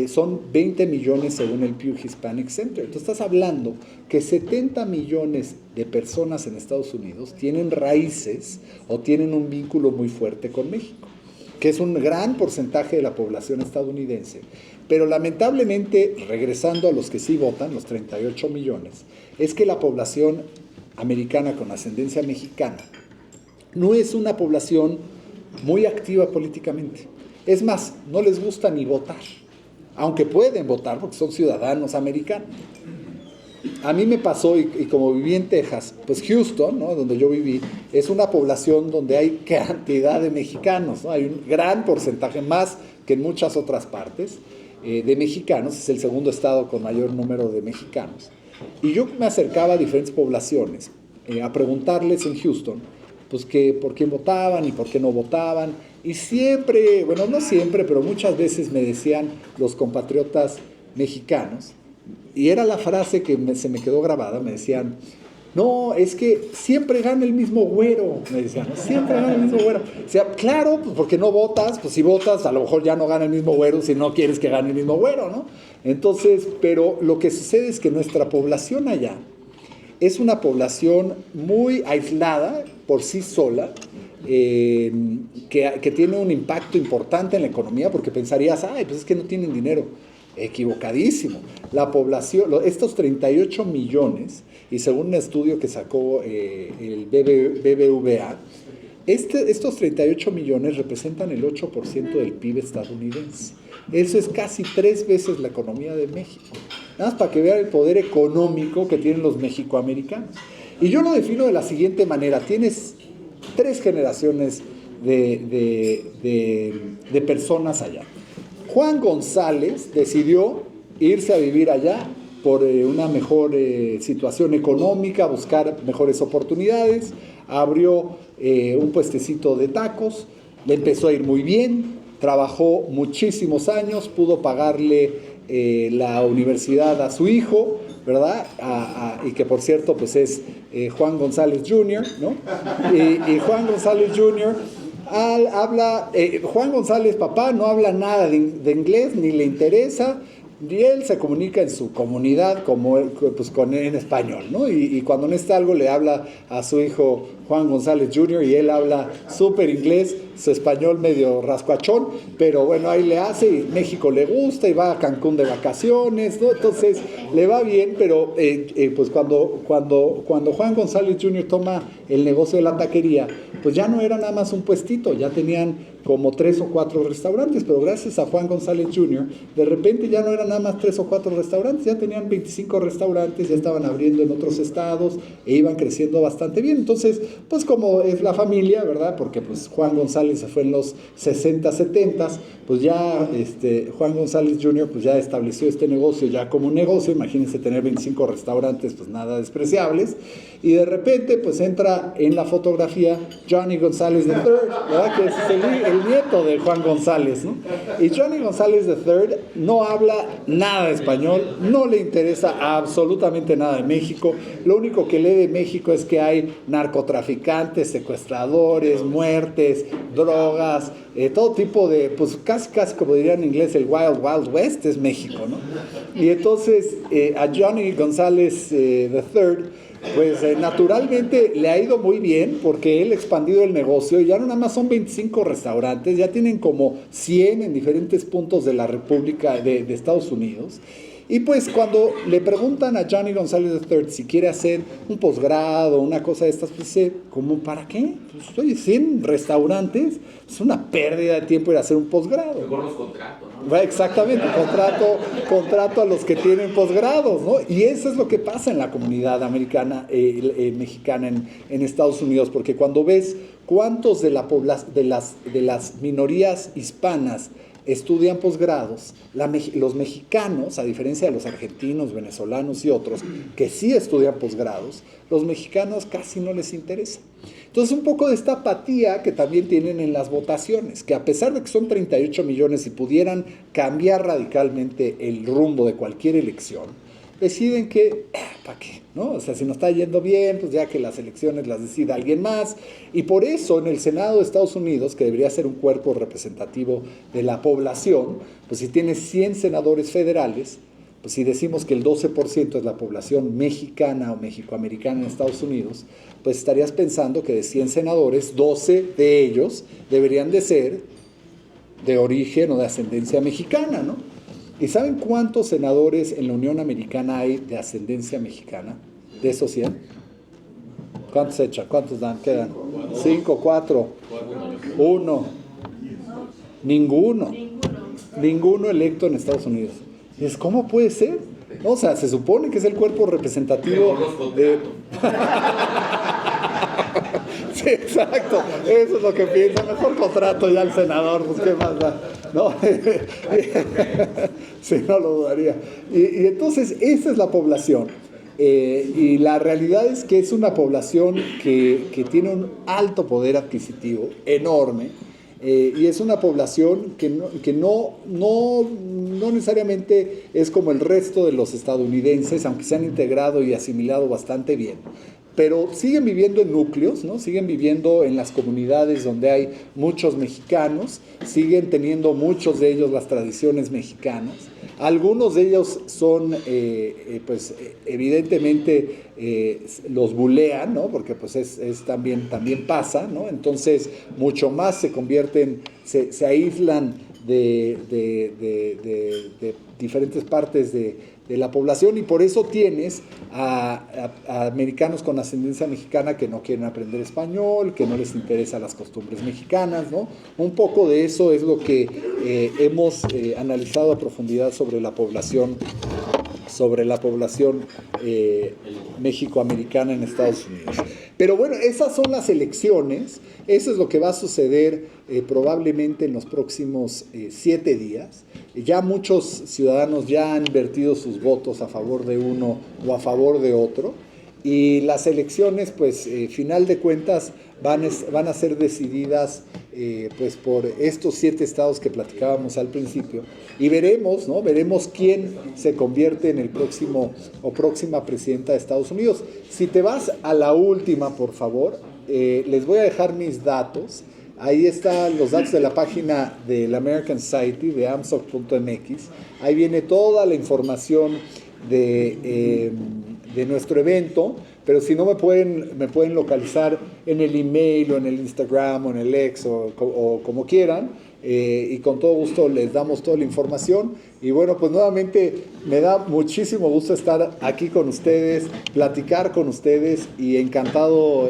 Son 20 millones según el Pew Hispanic Center. Entonces estás hablando que 70 millones de personas en Estados Unidos tienen raíces o tienen un vínculo muy fuerte con México, que es un gran porcentaje de la población estadounidense. Pero lamentablemente, regresando a los que sí votan, los 38 millones, es que la población americana con ascendencia mexicana no es una población muy activa políticamente. Es más, no les gusta ni votar, aunque pueden votar porque son ciudadanos americanos. A mí me pasó, y como viví en Texas, pues Houston, ¿no?, donde yo viví, es una población donde hay cantidad de mexicanos, ¿no? Hay un gran porcentaje, más que en muchas otras partes, de mexicanos. Es el segundo estado con mayor número de mexicanos. Y yo me acercaba a diferentes poblaciones a preguntarles en Houston, pues que por quién votaban y por qué no votaban. Y siempre, bueno, no siempre, pero muchas veces me decían los compatriotas mexicanos, y era la frase que se me quedó grabada, me decían: no, es que siempre gana el mismo güero, me decían, ¿no? Siempre gana el mismo güero. O sea, claro, pues porque no votas, pues si votas a lo mejor ya no gana el mismo güero si no quieres que gane el mismo güero, ¿no? Entonces, pero lo que sucede es que nuestra población allá es una población muy aislada por sí sola, que tiene un impacto importante en la economía, porque pensarías, ay, pues es que no tienen dinero. Equivocadísimo. La población, estos 38 millones, y según un estudio que sacó el BBVA, estos 38 millones representan el 8% del PIB estadounidense. Eso es casi 3 veces la economía de México. Nada más para que vean el poder económico que tienen los mexicoamericanos. Y yo lo defino de la siguiente manera: tienes 3 generaciones de personas allá. Juan González decidió irse a vivir allá por una mejor situación económica, buscar mejores oportunidades. Abrió un puestecito de tacos, le empezó a ir muy bien, trabajó muchísimos años, pudo pagarle la universidad a su hijo, ¿verdad? Y que por cierto pues es Juan González Jr., ¿no? Y Juan González Jr. Juan González, papá, no habla nada de inglés, ni le interesa, y él se comunica en su comunidad en español, ¿no? Y cuando necesita algo le habla a su hijo Juan González Jr. y él habla súper inglés, su español medio rascuachón, pero bueno, ahí le hace, y México le gusta, y va a Cancún de vacaciones, ¿no? Entonces le va bien, pero pues cuando Juan González Jr. toma el negocio de la taquería, pues ya no era nada más un puestito, ya tenían como 3 o 4 restaurantes, pero gracias a Juan González Jr., de repente ya no eran nada más 3 o 4 restaurantes, ya tenían 25 restaurantes, ya estaban abriendo en otros estados, e iban creciendo bastante bien. Entonces, pues como es la familia, ¿verdad? Porque pues Juan González González se fue en los 60, 70, pues ya Juan González Jr. pues ya estableció este negocio ya como un negocio. Imagínense tener 25 restaurantes, pues nada despreciables, y de repente pues entra en la fotografía Johnny González III, ¿verdad? Que es el nieto de Juan González, ¿no? Y Johnny González III no habla nada de español, no le interesa absolutamente nada de México. Lo único que lee de México es que hay narcotraficantes, secuestradores, muertes, drogas, todo tipo de, pues casi como dirían en inglés, el Wild Wild West es México, ¿no? Y entonces a Johnny González III, pues naturalmente le ha ido muy bien, porque él ha expandido el negocio y ya no nada más son 25 restaurantes, ya tienen como 100 en diferentes puntos de la República de Estados Unidos. Y pues cuando le preguntan a Johnny González III si quiere hacer un posgrado, una cosa de estas, pues dice, ¿cómo para qué? Pues estoy 100 restaurantes, es una pérdida de tiempo ir a hacer un posgrado. Mejor los contratos, ¿no? Exactamente, contrato a los que tienen posgrados, ¿no? Y eso es lo que pasa en la comunidad americana, mexicana en Estados Unidos, porque cuando ves cuántos de las minorías hispanas estudian posgrados, los mexicanos, a diferencia de los argentinos, venezolanos y otros, que sí estudian posgrados, los mexicanos casi no les interesa. Entonces, un poco de esta apatía que también tienen en las votaciones, que a pesar de que son 38 millones y pudieran cambiar radicalmente el rumbo de cualquier elección, deciden que, ¿para qué? ¿No? O sea, si nos está yendo bien, pues ya que las elecciones las decida alguien más. Y por eso en el Senado de Estados Unidos, que debería ser un cuerpo representativo de la población, pues si tiene 100 senadores federales, pues si decimos que el 12% es la población mexicana o mexicoamericana en Estados Unidos, pues estarías pensando que de 100 senadores, 12 de ellos deberían de ser de origen o de ascendencia mexicana, ¿no? ¿Y saben cuántos senadores en la Unión Americana hay de ascendencia mexicana? De esos 100. ¿Cuántos echan? ¿Cuántos dan? ¿Qué dan? 5, 4, 1. Ninguno electo en Estados Unidos. Y es, ¿cómo puede ser? O sea, se supone que es el cuerpo representativo de... Sí, exacto, eso es lo que piensa. Mejor contrato ya al senador, pues qué más da, ¿no? Sí, no lo dudaría. Y entonces esa es la población, y la realidad es que es una población que tiene un alto poder adquisitivo, enorme, y es una población que no necesariamente es como el resto de los estadounidenses, aunque se han integrado y asimilado bastante bien. Pero siguen viviendo en núcleos, ¿no? Siguen viviendo en las comunidades donde hay muchos mexicanos, siguen teniendo muchos de ellos las tradiciones mexicanas. Algunos de ellos son, pues evidentemente los bulean, ¿no? Porque pues también pasa, ¿no? Entonces mucho más se convierten, se aíslan de diferentes partes de la población, y por eso tienes a americanos con ascendencia mexicana que no quieren aprender español, que no les interesan las costumbres mexicanas, ¿no? Un poco de eso es lo que hemos analizado a profundidad sobre la población mexicoamericana en Estados Unidos. Pero bueno, esas son las elecciones, eso es lo que va a suceder probablemente en los próximos 7 días. Ya muchos ciudadanos ya han vertido sus votos a favor de uno o a favor de otro, y las elecciones, pues, final de cuentas, van a ser decididas pues por estos 7 estados que platicábamos al principio, y veremos, ¿no? Veremos quién se convierte en el próximo o próxima presidenta de Estados Unidos. Si te vas a la última, por favor, les voy a dejar mis datos. Ahí están los datos de la página de la American Society, de amsoc.mx. Ahí viene toda la información de nuestro evento, pero si no me pueden localizar en el email o en el Instagram o en el X o como quieran, y con todo gusto les damos toda la información. Y bueno, pues nuevamente me da muchísimo gusto estar aquí con ustedes, platicar con ustedes, y encantado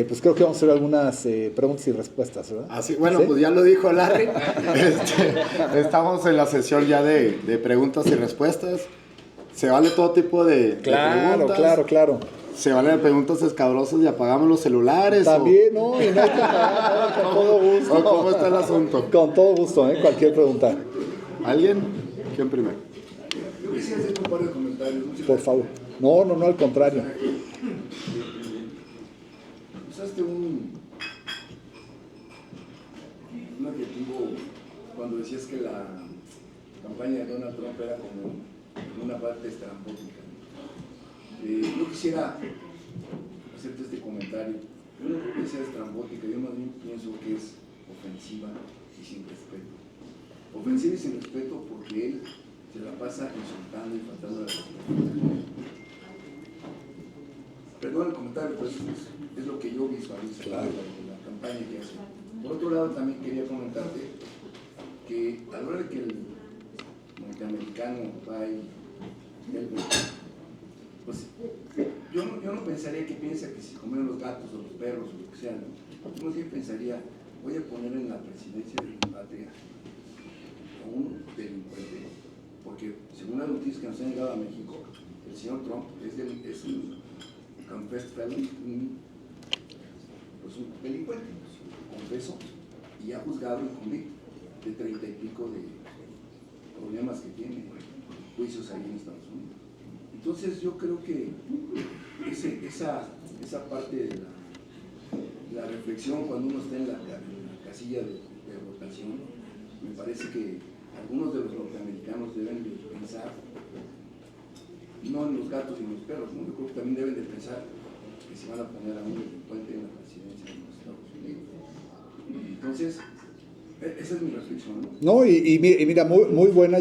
pues creo que vamos a hacer algunas preguntas y respuestas, ¿verdad? Así, bueno, ¿sí? Pues ya lo dijo Larry. Estamos en la sesión ya de preguntas y respuestas. Se vale todo tipo de preguntas. Claro. Se valen preguntas escabrosas y apagamos los celulares. También, no, y no hay que pagar, con todo gusto. ¿Cómo está el asunto? Con todo gusto, cualquier pregunta. ¿Alguien? ¿Quién primero? Yo quisiera hacer un par de comentarios. Por favor. No, al contrario. Usaste un adjetivo cuando decías que la campaña de Donald Trump era como en una parte estrambótica. Yo quisiera hacerte este comentario. Yo no creo que sea estrambótica, yo más bien pienso que es ofensiva y sin respeto. Ofensiva y sin respeto porque él se la pasa insultando y faltando a la respeto. Perdón el comentario, pero es lo que yo visualizo, claro, de la campaña que hace. Por otro lado, también quería comentarte que a la hora de que el norteamericano va y pues yo no pensaría que piensa que si comen los gatos o los perros o lo que sea, ¿no? Yo más bien pensaría, voy a poner en la presidencia de mi patria a un delincuente, porque según las noticias que nos han llegado a México, el señor Trump es un confessed felon, pues un delincuente, confeso, y ha juzgado y convicto de 30 y pico de problemas que tiene, juicios ahí en Estados Unidos. Entonces yo creo que esa parte de la reflexión cuando uno está en la casilla de votación, me parece que algunos de los norteamericanos deben de pensar no en los gatos y en los perros, ¿no? Yo creo que también deben de pensar que se van a poner a un delincuente en la presidencia de los Estados Unidos. Entonces, esa es mi reflexión, ¿no? No, y mira, muy buena.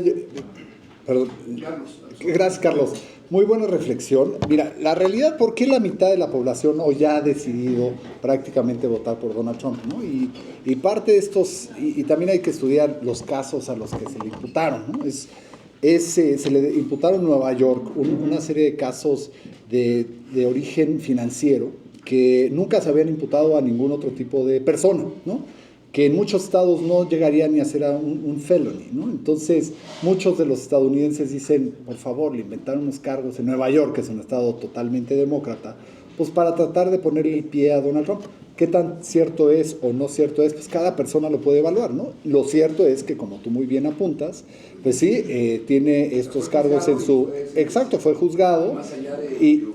Perdón. Carlos. Gracias, Carlos. Muy buena reflexión. Mira, la realidad, ¿por qué la mitad de la población hoy ya ha decidido prácticamente votar por Donald Trump, ¿no? Y parte de estos, y también hay que estudiar los casos a los que se le imputaron, ¿no? Se le imputaron en Nueva York una serie de casos de origen financiero que nunca se habían imputado a ningún otro tipo de persona, ¿no? Que en muchos estados no llegaría ni a ser un felony, ¿no? Entonces, muchos de los estadounidenses dicen, por favor, le inventaron unos cargos en Nueva York, que es un estado totalmente demócrata, pues para tratar de ponerle el pie a Donald Trump. ¿Qué tan cierto es o no cierto es? Pues cada persona lo puede evaluar, ¿no? Lo cierto es que, como tú muy bien apuntas, pues sí, tiene estos cargos en su... Exacto, fue juzgado. Más allá de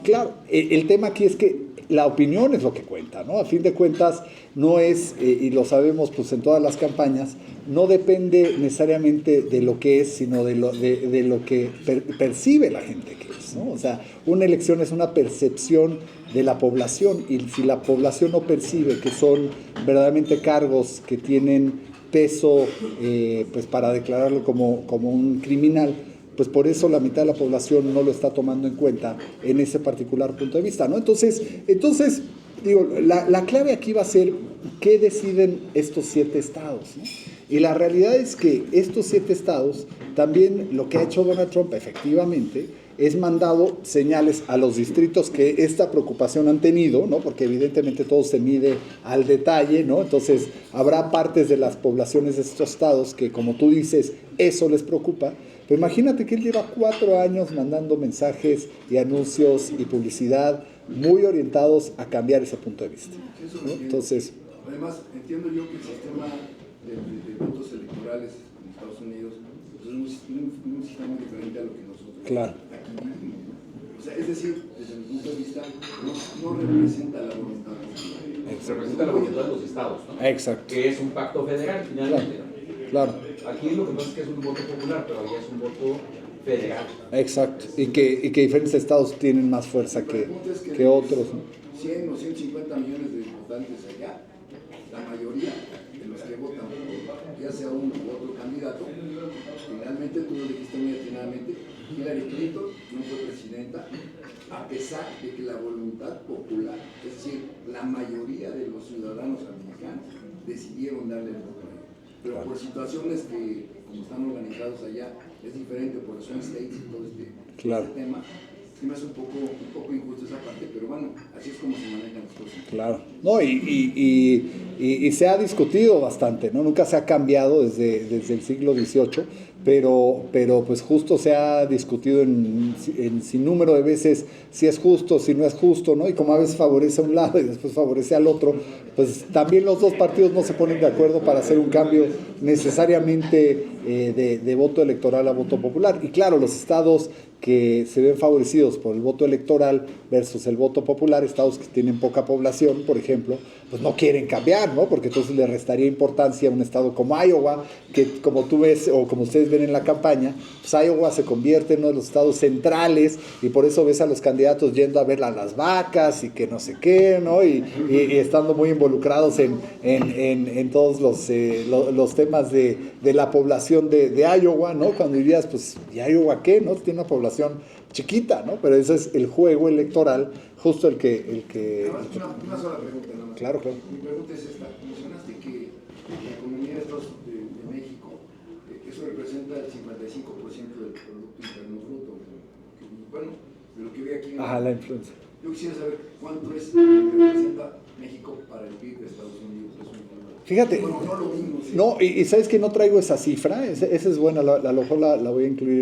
claro, el tema aquí es que la opinión es lo que cuenta, ¿no? A fin de cuentas, no es, y lo sabemos pues en todas las campañas, no depende necesariamente de lo que es, sino de lo que percibe la gente que es, ¿no? O sea, una elección es una percepción de la población, y si la población no percibe que son verdaderamente cargos que tienen peso pues para declararlo como un criminal, pues por eso la mitad de la población no lo está tomando en cuenta en ese particular punto de vista, ¿no? Entonces digo, la clave aquí va a ser qué deciden estos 7 estados, ¿no? Y la realidad es que estos 7 estados, también lo que ha hecho Donald Trump efectivamente, es mandado señales a los distritos que esta preocupación han tenido, ¿no? Porque evidentemente todo se mide al detalle, ¿no? Entonces habrá partes de las poblaciones de estos estados que, como tú dices, eso les preocupa. Pero imagínate que él lleva 4 años mandando mensajes y anuncios y publicidad muy orientados a cambiar ese punto de vista, ¿no? Entonces, además, entiendo yo que el sistema de votos electorales en Estados Unidos pues, es un sistema diferente a lo que nosotros claro. aquí vivimos. O sea, es decir, desde mi punto de vista, no representa la voluntad de los ciudadanos. Representa la voluntad de los estados, ¿no? Exacto. Que es un pacto federal, finalmente. Claro. Aquí lo que pasa es que es un voto popular, pero allá es un voto federal. Exacto. Y que diferentes estados tienen más fuerza que otros, ¿no? 100 o 150 millones de votantes allá, la mayoría de los que votan por ya sea uno u otro candidato, finalmente tú lo dijiste muy atinadamente, Hillary Clinton no fue presidenta a pesar de que la voluntad popular, es decir, la mayoría de los ciudadanos americanos decidieron darle el voto a ella. Pero claro. Por situaciones que, como están organizados allá, es diferente por swing states y todo claro. este tema. Sí me hace un poco injusto esa parte, pero bueno, así es como se manejan las cosas. Claro. No, y se ha discutido bastante, ¿no? Nunca se ha cambiado desde el siglo XVIII, pero pues justo se ha discutido en sin número de veces si es justo, si no es justo, ¿no? Y como a veces favorece a un lado y después favorece al otro, pues también los dos partidos no se ponen de acuerdo para hacer un cambio necesariamente de voto electoral a voto popular. Y claro, los estados que se ven favorecidos por el voto electoral versus el voto popular, estados que tienen poca población, por ejemplo, pues no quieren cambiar, ¿no? Porque entonces le restaría importancia a un estado como Iowa, que como tú ves, o como ustedes ven en la campaña, pues Iowa se convierte en uno de los estados centrales, y por eso ves a los candidatos yendo a ver a las vacas, y que no sé qué, ¿no? Y estando muy involucrados en todos los temas de la población de Iowa, ¿no? Cuando dirías, pues, ¿y Iowa qué? ¿No? Tiene una población chiquita, ¿no? Pero ese es el juego electoral, justo el que Una sola pregunta, nada más. Claro. Mi pregunta es esta. Mencionaste que la economía de México, eso representa el 55% del Producto Interno Bruto. Bueno, de lo que ve aquí. Ajá, la influencia. Yo quisiera saber cuánto es lo que representa México para el PIB de Estados Unidos. Fíjate, bueno, no lo mismo. ¿Sí? No, y sabes que no traigo esa cifra, esa es buena, a lo mejor la voy a incluir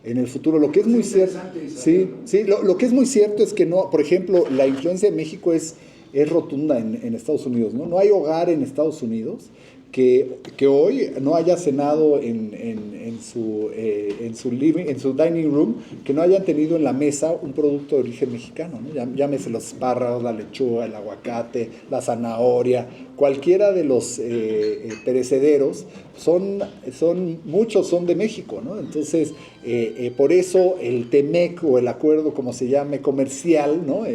en el futuro. Lo que es muy cierto, sí, lo que es muy cierto es que no, por ejemplo, la influencia de México es rotunda en Estados Unidos, ¿no? No hay hogar en Estados Unidos que hoy no haya cenado en su living, en su dining room, que no hayan tenido en la mesa un producto de origen mexicano, ¿no? Llámese los espárragos, la lechuga, el aguacate, la zanahoria, cualquiera de los perecederos, muchos son de México, ¿no? Entonces, por eso el TEMEC, o el acuerdo, como se llame, comercial, ¿no?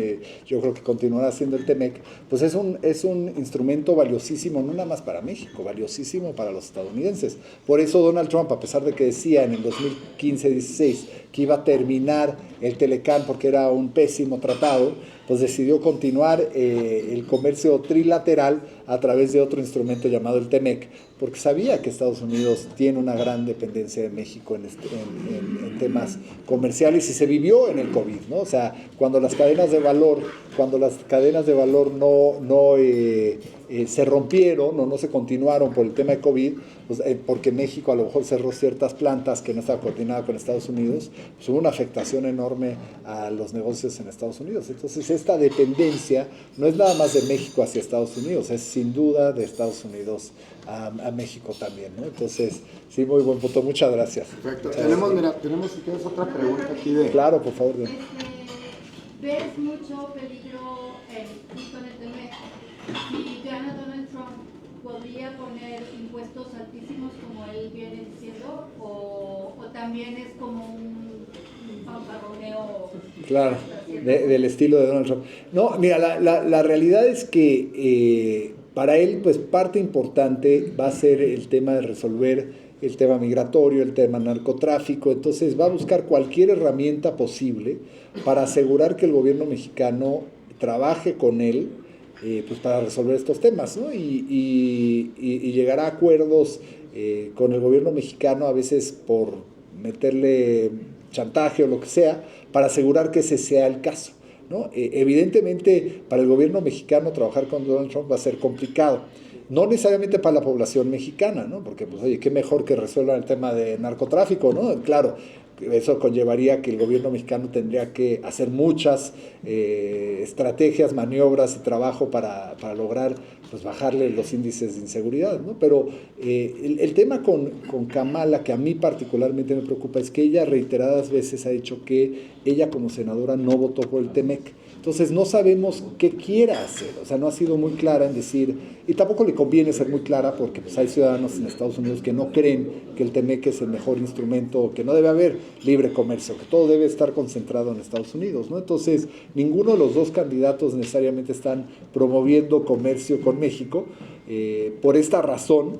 Yo creo que continuará siendo el TEMEC, pues es un instrumento valiosísimo, no nada más para México, valiosísimo para los estadounidenses. Por eso Donald Trump, a pesar de que decía en el 2015-16 que iba a terminar el Telecán porque era un pésimo tratado, pues decidió continuar el comercio trilateral a través de otro instrumento llamado el TEMEC, porque sabía que Estados Unidos tiene una gran dependencia de México en temas comerciales, y se vivió en el COVID, ¿no? O sea, cuando las cadenas de valor no se rompieron o no se continuaron por el tema de COVID, pues, porque México a lo mejor cerró ciertas plantas que no estaba coordinada con Estados Unidos, pues hubo una afectación enorme a los negocios en Estados Unidos. Entonces, esta dependencia no es nada más de México hacia Estados Unidos, es sin duda de Estados Unidos a México también, ¿no? Entonces, sí, muy buen punto, muchas gracias. Perfecto. Tenemos si quieres otra pregunta aquí de... Claro, por favor. ¿Ves mucho peligro justo en el TEMEC? Si gana Donald Trump, ¿podría poner impuestos altísimos como él viene diciendo? ¿O también es como un fanfarroneo? Claro, del estilo de Donald Trump. No, mira, la realidad es que para él, pues parte importante va a ser el tema de resolver el tema migratorio, el tema narcotráfico. Entonces va a buscar cualquier herramienta posible para asegurar que el gobierno mexicano trabaje con él, pues para resolver estos temas, ¿no? Y llegar a acuerdos con el gobierno mexicano, a veces por meterle chantaje o lo que sea, para asegurar que ese sea el caso, ¿no? Evidentemente, para el gobierno mexicano trabajar con Donald Trump va a ser complicado. No necesariamente para la población mexicana, ¿no? Porque, pues, oye, qué mejor que resuelvan el tema de narcotráfico, ¿no? Claro, eso conllevaría que el gobierno mexicano tendría que hacer muchas estrategias, maniobras y trabajo para lograr, pues, bajarle los índices de inseguridad, ¿no? Pero el tema con Kamala, que a mí particularmente me preocupa, es que ella reiteradas veces ha dicho que ella como senadora no votó por el TEMEC. Entonces no sabemos qué quiera hacer, o sea, no ha sido muy clara en decir, y tampoco le conviene ser muy clara porque, pues, hay ciudadanos en Estados Unidos que no creen que el TEMEC es el mejor instrumento, que no debe haber libre comercio, que todo debe estar concentrado en Estados Unidos, ¿no? Entonces, ninguno de los dos candidatos necesariamente están promoviendo comercio con México por esta razón,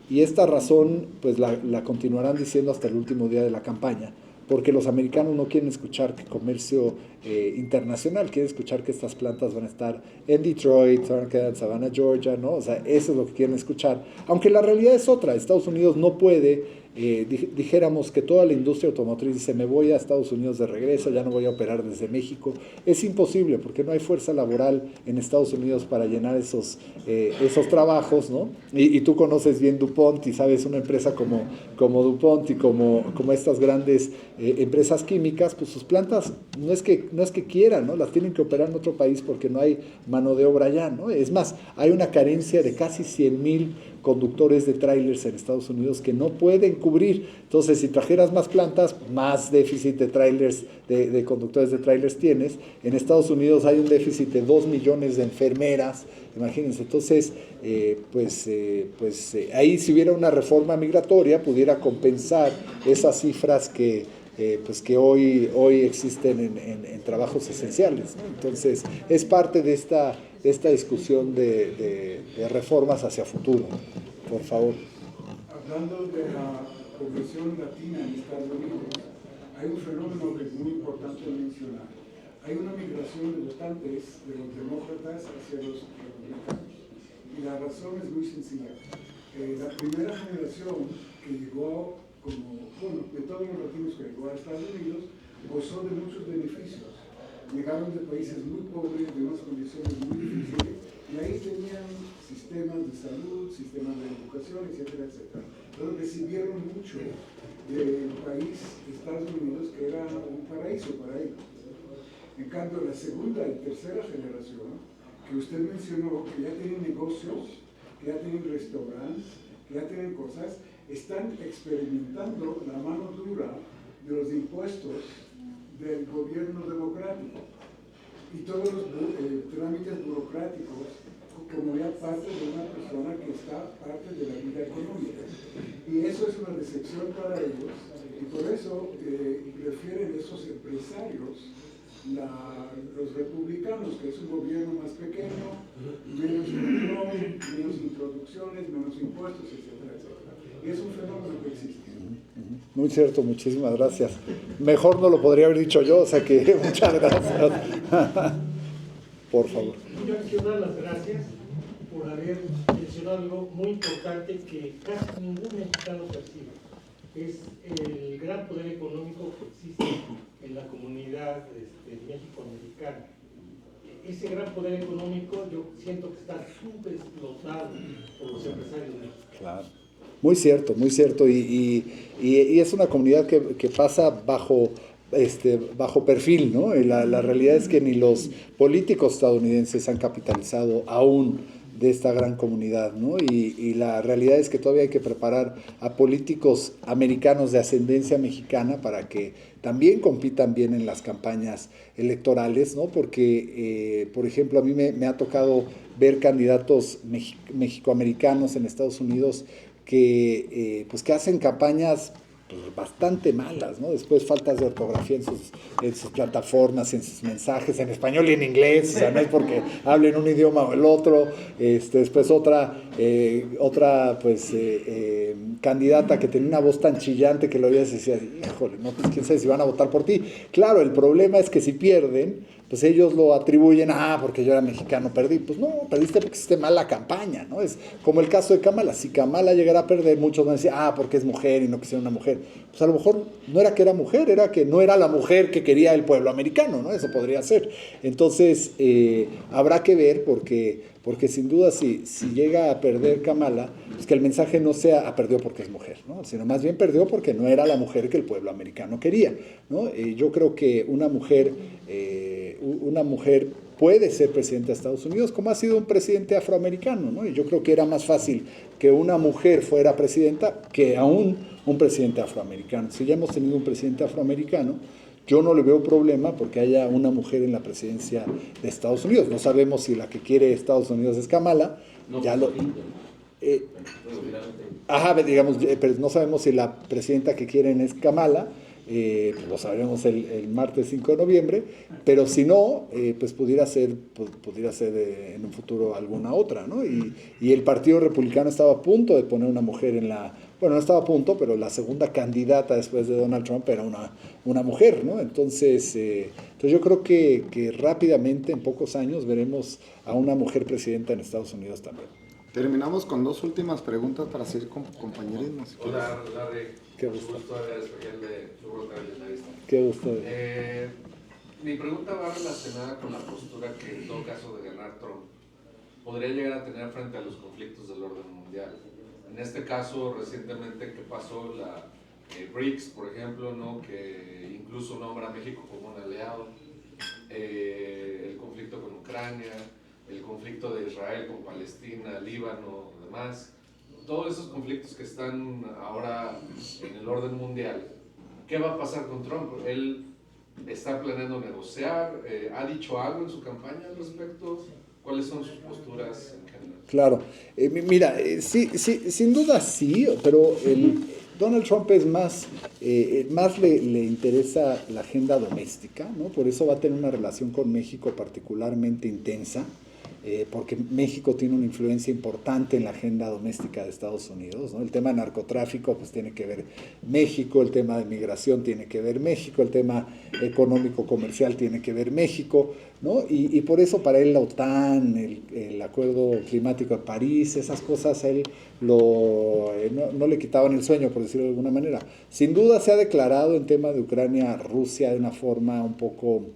y esta razón pues la continuarán diciendo hasta el último día de la campaña, porque los americanos no quieren escuchar que comercio internacional, quieren escuchar que estas plantas van a estar en Detroit, van a quedar en Savannah, Georgia, ¿no? O sea, eso es lo que quieren escuchar, aunque la realidad es otra. Estados Unidos no puede dijéramos que toda la industria automotriz dice, me voy a Estados Unidos de regreso, ya no voy a operar desde México. Es imposible porque no hay fuerza laboral en Estados Unidos para llenar esos trabajos, ¿no? Y tú conoces bien DuPont y sabes, una empresa como DuPont y como estas grandes empresas químicas, pues sus plantas no es que quieran, ¿no? Las tienen que operar en otro país porque no hay mano de obra allá, ¿no? Es más, hay una carencia de casi 100,000 conductores de trailers en Estados Unidos que no pueden cubrir. Entonces, si trajeras más plantas, más déficit de trailers, de conductores de trailers tienes. En Estados Unidos hay un déficit de 2 millones de enfermeras, imagínense. Entonces, ahí si hubiera una reforma migratoria, pudiera compensar esas cifras que hoy existen en trabajos esenciales, ¿no? Entonces, es parte de esta discusión de reformas hacia futuro. Por favor. Hablando de la población latina en Estados Unidos, hay un fenómeno que es muy importante mencionar. Hay una migración de votantes de los demócratas hacia los republicanos. Y la razón es muy sencilla. La primera generación que llegó de todos los latinos que llegó a Estados Unidos, gozó de muchos beneficios. Llegaron de países muy pobres, de unas condiciones muy difíciles, y ahí tenían sistemas de salud, sistemas de educación, etcétera, etcétera. Entonces recibieron mucho del país de Estados Unidos, que era un paraíso para ellos. En cambio, la segunda y tercera generación, que usted mencionó, que ya tienen negocios, que ya tienen restaurantes, que ya tienen cosas, están experimentando la mano dura de los impuestos del gobierno democrático y todos los trámites burocráticos como ya parte de una persona que está parte de la vida económica. Y eso es una decepción para ellos, y por eso prefieren esos empresarios los republicanos, que es un gobierno más pequeño, menos control, menos introducciones, menos impuestos, etcétera, etcétera. Y es un fenómeno que existe. Muy cierto, muchísimas gracias. Mejor no lo podría haber dicho yo, o sea que muchas gracias. Por favor. Yo quiero dar las gracias por haber mencionado algo muy importante que casi ningún mexicano percibe. Es el gran poder económico que existe en la comunidad México-americana. Ese gran poder económico yo siento que está súper explotado por los empresarios mexicanos. Claro. Muy cierto, y es una comunidad que pasa bajo perfil, ¿no? Y la realidad es que ni los políticos estadounidenses han capitalizado aún de esta gran comunidad, ¿no? Y la realidad es que todavía hay que preparar a políticos americanos de ascendencia mexicana para que también compitan bien en las campañas electorales, ¿no? Porque, por ejemplo, a mí me ha tocado ver candidatos mexicoamericanos en Estados Unidos que hacen campañas bastante malas, ¿no? Después faltas de ortografía en sus plataformas, en sus mensajes, en español y en inglés, o sea, no es porque hablen un idioma o el otro. Después otra candidata que tenía una voz tan chillante que lo oías y decías, híjole, no, pues quién sabe si van a votar por ti. Claro, el problema es que si pierden, pues ellos lo atribuyen porque yo era mexicano, perdí. Pues no, perdiste porque hiciste mal la campaña, ¿no? Es como el caso de Kamala. Si Kamala llegara a perder, muchos van a decir, porque es mujer y no quisieron una mujer. Pues a lo mejor no era que era mujer, era que no era la mujer que quería el pueblo americano, ¿no? Eso podría ser. Entonces, habrá que ver porque sin duda si llega a perder Kamala, pues que el mensaje no sea perdió porque es mujer, ¿no? Sino más bien perdió porque no era la mujer que el pueblo americano quería, ¿no? Yo creo que una mujer puede ser presidenta de Estados Unidos como ha sido un presidente afroamericano, ¿no? Y yo creo que era más fácil que una mujer fuera presidenta que aún un presidente afroamericano. Si ya hemos tenido un presidente afroamericano, yo no le veo problema porque haya una mujer en la presidencia de Estados Unidos. No sabemos si la que quiere Estados Unidos es Kamala. Pero no sabemos si la presidenta que quieren es Kamala. Pues lo sabremos el martes 5 de noviembre, pero si no, pues pudiera ser en un futuro alguna otra, ¿no? Y el Partido Republicano estaba a punto de poner una mujer no estaba a punto, pero la segunda candidata después de Donald Trump era una mujer, ¿no? Entonces yo creo que rápidamente, en pocos años, veremos a una mujer presidenta en Estados Unidos también. Terminamos con dos últimas preguntas para seguir con compañerismo. Si Hola, Larry. Qué gusto. Especial de Fútbol Capitalista. Qué gusto. Mi pregunta va relacionada con la postura que, en todo caso de ganar Trump, podría llegar a tener frente a los conflictos del orden mundial. En este caso, recientemente que pasó la BRICS, por ejemplo, ¿no? Que incluso nombra a México como un aliado, el conflicto con Ucrania, el conflicto de Israel con Palestina, Líbano, demás, todos esos conflictos que están ahora en el orden mundial. ¿Qué va a pasar con Trump? Él está planeando negociar, ha dicho algo en su campaña al respecto. ¿Cuáles son sus posturas en general? Claro, mira, sí, sin duda sí, pero Donald Trump es más le interesa la agenda doméstica, ¿no? Por eso va a tener una relación con México particularmente intensa, porque México tiene una influencia importante en la agenda doméstica de Estados Unidos, ¿no? El tema de narcotráfico pues tiene que ver México, el tema de migración tiene que ver México, el tema económico comercial tiene que ver México, ¿no? Y por eso para él la OTAN, el Acuerdo Climático de París, esas cosas a él no le quitaban el sueño, por decirlo de alguna manera. Sin duda se ha declarado en tema de Ucrania-Rusia de una forma un poco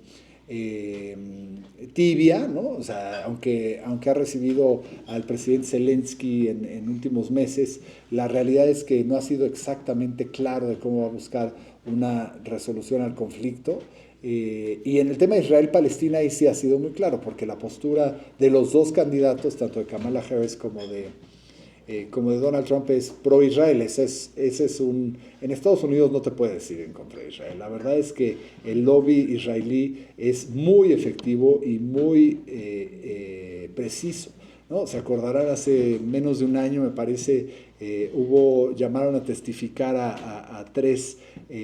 tibia, ¿no? O sea, aunque ha recibido al presidente Zelensky en últimos meses, la realidad es que no ha sido exactamente claro de cómo va a buscar una resolución al conflicto. Y en el tema de Israel-Palestina ahí sí ha sido muy claro, porque la postura de los dos candidatos, tanto de Kamala Harris como de Donald Trump, es pro-Israel. En Estados Unidos no te puede decir en contra de Israel. La verdad es que el lobby israelí es muy efectivo y muy preciso, ¿no? Se acordarán, hace menos de un año, me parece, llamaron a testificar a tres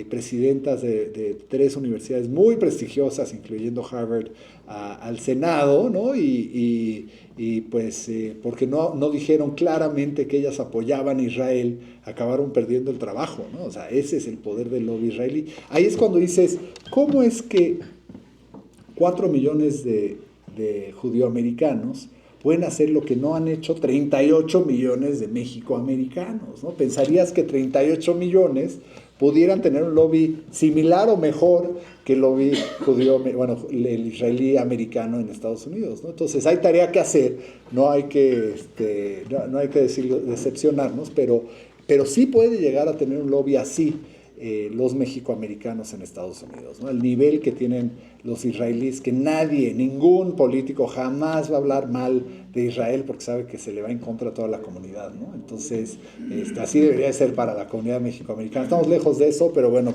presidentas de tres universidades muy prestigiosas, incluyendo Harvard, al Senado, ¿no? Y pues porque no dijeron claramente que ellas apoyaban a Israel, acabaron perdiendo el trabajo, ¿no? O sea, ese es el poder del lobby israelí. Ahí es cuando dices, ¿cómo es que 4 millones de judioamericanos pueden hacer lo que no han hecho 38 millones de mexicoamericanos, ¿no? Pensarías que 38 millones pudieran tener un lobby similar o mejor que el lobby judío, bueno, el israelí americano en Estados Unidos, ¿no? Entonces hay tarea que hacer, no hay que decepcionarnos, pero sí puede llegar a tener un lobby así los mexicoamericanos en Estados Unidos, ¿no? El nivel que tienen los israelíes, que ningún político jamás va a hablar mal de Israel porque sabe que se le va en contra a toda la comunidad, ¿no? Entonces, así debería ser para la comunidad mexicoamericana. Estamos lejos de eso, pero bueno,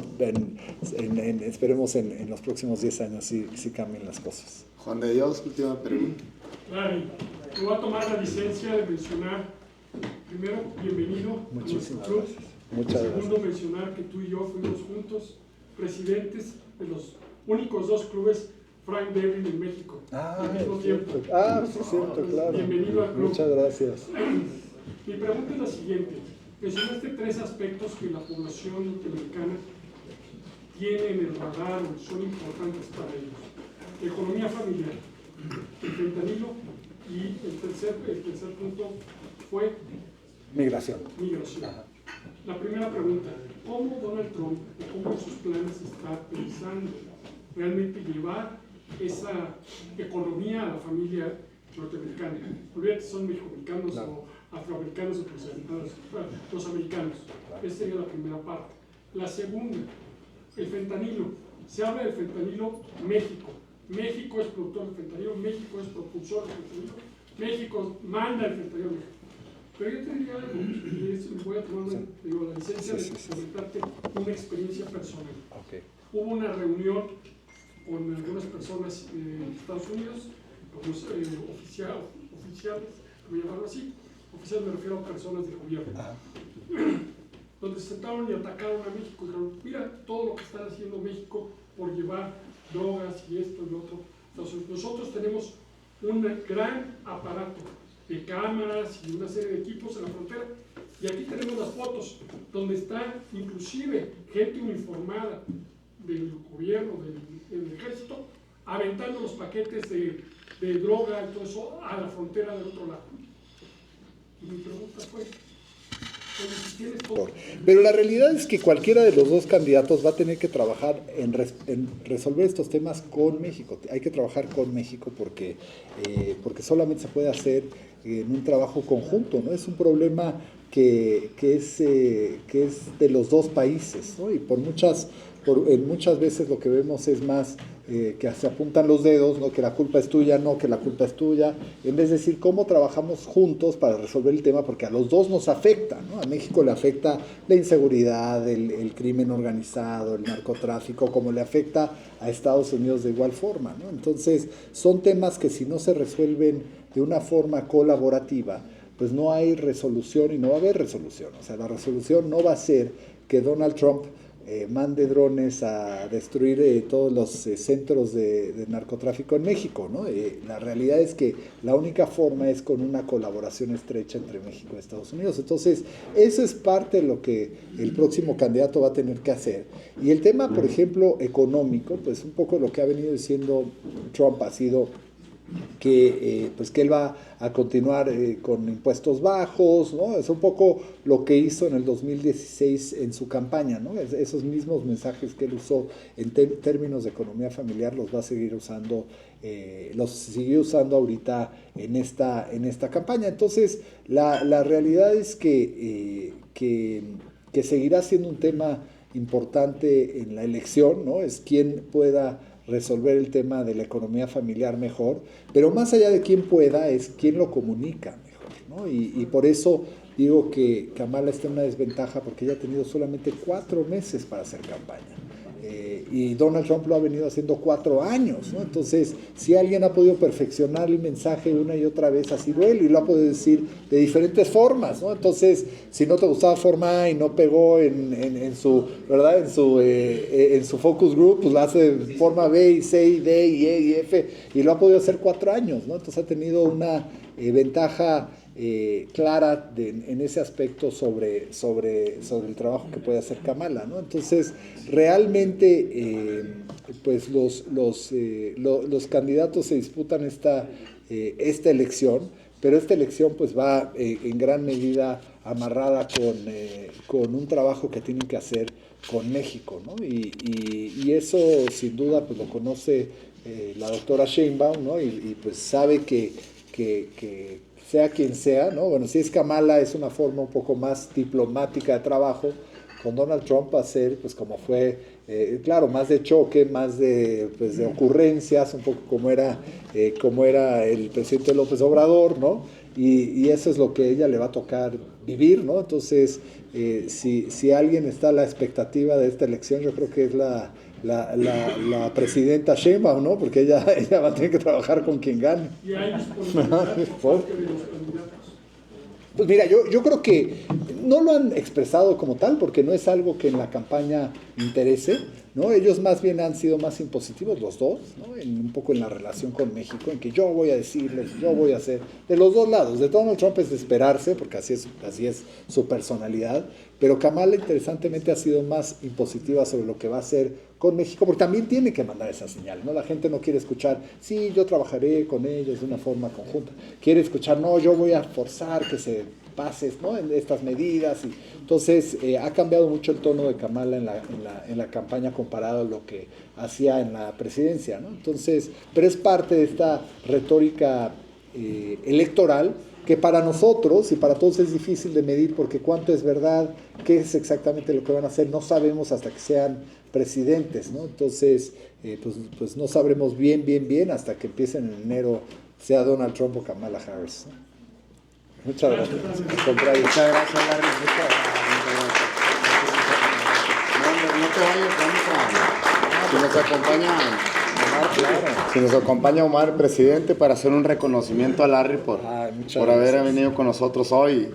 esperemos en los próximos 10 años sí cambien las cosas. Juan de Dios, última pregunta. Claro, yo voy a tomar la licencia de mencionar, primero, bienvenido. Muchísimas a nuestro club. gracias. Muchas Segundo, gracias. mencionar que tú y yo fuimos juntos presidentes de los únicos dos clubes Frank Devlin en México. Al mismo tiempo. Sí, es cierto, claro. Bienvenido al club. Muchas gracias. Mi pregunta es la siguiente. Mencionaste tres aspectos que la población norteamericana tiene en el radar o son importantes para ellos. Economía familiar, el fentanilo y el tercer punto fue Migración. migración. Ajá. La primera pregunta, ¿cómo Donald Trump, o cómo en sus planes está pensando realmente llevar esa economía a la familia norteamericana? Olvídate, son mexicanos Claro. o afroamericanos o los americanos. Esa sería la primera parte. La segunda, el fentanilo. Se habla del fentanilo México. México es productor de fentanilo, México es propulsor de fentanilo, México manda el fentanilo a México. Pero yo te diría algo, y voy a tomar la licencia de comentarte una experiencia personal. Okay. Hubo una reunión con algunas personas de Estados Unidos, oficiales, voy a llamarlo así, oficiales me refiero a personas del gobierno, donde se sentaron y atacaron a México y dijeron, mira todo lo que está haciendo México por llevar drogas y esto y lo otro. Entonces, nosotros tenemos un gran aparato de cámaras y una serie de equipos en la frontera. Y aquí tenemos las fotos, donde está inclusive gente uniformada del gobierno, del ejército, aventando los paquetes de droga y todo eso a la frontera del otro lado. Y mi pregunta fue, oye, si tienes todo... Pero la realidad es que cualquiera de los dos candidatos va a tener que trabajar en resolver estos temas con México. Hay que trabajar con México porque solamente se puede hacer en un trabajo conjunto, ¿no? Es un problema que es de los dos países, ¿no? Y en muchas veces lo que vemos es más que se apuntan los dedos, ¿no? Que la culpa es tuya, no, que la culpa es tuya, en vez de decir cómo trabajamos juntos para resolver el tema, porque a los dos nos afecta, ¿no? A México le afecta la inseguridad, el crimen organizado, el narcotráfico, como le afecta a Estados Unidos de igual forma, ¿no? Entonces, son temas que si no se resuelven de una forma colaborativa, pues no hay resolución y no va a haber resolución. O sea, la resolución no va a ser que Donald Trump mande drones a destruir todos los centros de narcotráfico en México, ¿no? La realidad es que la única forma es con una colaboración estrecha entre México y Estados Unidos. Entonces, eso es parte de lo que el próximo candidato va a tener que hacer. Y el tema, por ejemplo, económico, pues un poco lo que ha venido diciendo Trump ha sido que él va a continuar con impuestos bajos, ¿no? Es un poco lo que hizo en el 2016 en su campaña, ¿no? Esos mismos mensajes que él usó en términos de economía familiar los va a seguir usando, los sigue usando ahorita en esta campaña. Entonces, la realidad es que seguirá siendo un tema importante en la elección, ¿no? Es quién pueda resolver el tema de la economía familiar mejor, pero más allá de quién pueda, es quién lo comunica mejor, ¿no? Y por eso digo que Kamala está en una desventaja, porque ella ha tenido solamente 4 meses para hacer campaña. Y Donald Trump lo ha venido haciendo 4 años, ¿no? Entonces, si alguien ha podido perfeccionar el mensaje una y otra vez, ha sido él, y lo ha podido decir de diferentes formas, ¿no? Entonces, si no te gustaba forma A y no pegó en su, ¿verdad? En su focus group, pues lo hace de forma B y C y D y E y F, y lo ha podido hacer 4 años, ¿no? Entonces ha tenido una ventaja clara en ese aspecto sobre el trabajo que puede hacer Kamala, ¿no? Entonces, realmente, pues los candidatos se disputan esta elección, pero esta elección pues va en gran medida amarrada con un trabajo que tienen que hacer con México, ¿no? Y eso sin duda pues lo conoce la doctora Sheinbaum, ¿no? Y pues sabe que sea quien sea, ¿no? Bueno, si es Kamala, es una forma un poco más diplomática de trabajo. Con Donald Trump va a ser, pues como fue, claro, más de choque, más de ocurrencias, un poco como era el presidente López Obrador, ¿no? Y eso es lo que a ella le va a tocar vivir, ¿no? Entonces, si alguien está a la expectativa de esta elección, yo creo que es la presidenta Sheinbaum, ¿no? Porque ella va a tener que trabajar con quien gane. ¿Y hay disponibilidad por parte de los candidatos? Pues mira, yo creo que no lo han expresado como tal, porque no es algo que en la campaña interese, ¿no? Ellos más bien han sido más impositivos los dos, ¿no? Un poco en la relación con México, en que yo voy a decirles, yo voy a hacer, de los dos lados. De Donald Trump es de esperarse, porque así es su personalidad, pero Kamala interesantemente ha sido más impositiva sobre lo que va a hacer con México, porque también tiene que mandar esa señal, ¿no? La gente no quiere escuchar, sí, yo trabajaré con ellos de una forma conjunta. Quiere escuchar, no, yo voy a forzar que se pases, ¿no? En estas medidas. Y entonces, ha cambiado mucho el tono de Kamala en la campaña comparado a lo que hacía en la presidencia, ¿no? Entonces, pero es parte de esta retórica electoral que para nosotros y para todos es difícil de medir, porque cuánto es verdad, qué es exactamente lo que van a hacer, no sabemos hasta que sean presidentes, ¿no? Entonces, pues no sabremos bien hasta que empiecen en enero, sea Donald Trump o Kamala Harris, ¿no? Muchas gracias. Muchas gracias, Larry. No te vayas, si nos acompaña Omar, presidente, para hacer un reconocimiento a Larry por haber venido con nosotros hoy.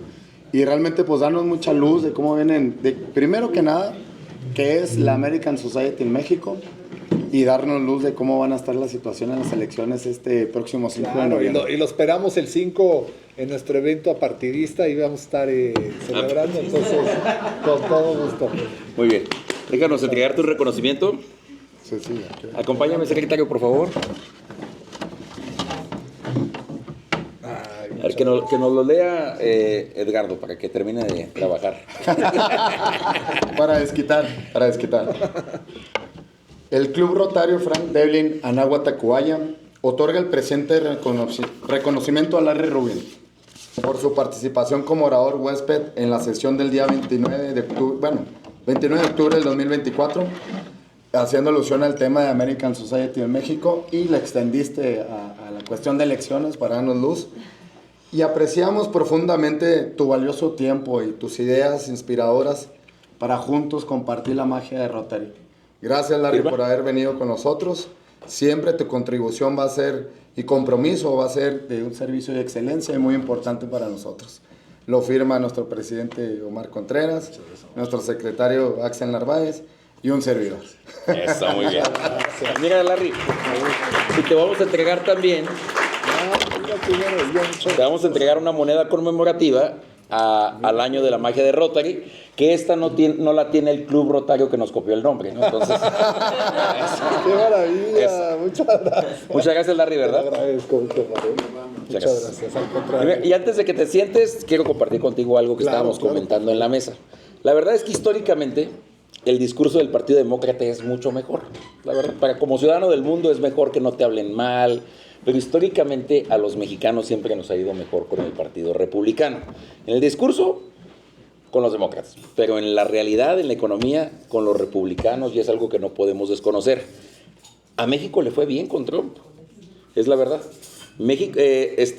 Y realmente pues darnos mucha luz de cómo vienen, primero que nada, que es la American Society en México, y darnos luz de cómo van a estar las situaciones en las elecciones este próximo 5 de noviembre. Y lo esperamos el 5 en nuestro evento apartidista, y vamos a estar celebrando, entonces, con todo gusto. Muy bien. Déjanos entregar tu reconocimiento. Sí. Acompáñame, secretario, por favor. Que nos lo lea Edgardo para que termine de trabajar. Para desquitar. El Club Rotario Frank Devlin Anáhuac Tacubaya otorga el presente reconocimiento a Larry Rubin por su participación como orador huésped en la sesión del día 29 de octubre del 2024, haciendo alusión al tema de American Society en México, y le extendiste a la cuestión de elecciones para darnos luz. Y apreciamos profundamente tu valioso tiempo y tus ideas inspiradoras para juntos compartir la magia de Rotary. Gracias, Larry, por haber venido con nosotros. Siempre tu contribución va a ser, y compromiso va a ser, de un servicio de excelencia y muy importante para nosotros. Lo firma nuestro presidente Omar Contreras, nuestro secretario Axel Narváez y un servidor. Eso, muy bien. Mira, Larry, y te vamos a entregar también, te vamos a entregar una moneda conmemorativa al año de la magia de Rotary, que esta no la tiene el Club Rotario que nos copió el nombre, ¿no? Entonces, ¡qué maravilla! Muchas gracias. Muchas gracias, Larry, ¿verdad? Te agradezco mucho, Larry. Muchas gracias, al contrario. Y antes de que te sientes, quiero compartir contigo algo que estábamos comentando en la mesa. La verdad es que históricamente el discurso del Partido Demócrata es mucho mejor. La verdad, como ciudadano del mundo es mejor que no te hablen mal, pero históricamente a los mexicanos siempre nos ha ido mejor con el Partido Republicano. En el discurso, con los demócratas, pero en la realidad, en la economía, con los republicanos, y es algo que no podemos desconocer. A México le fue bien con Trump, es la verdad. México,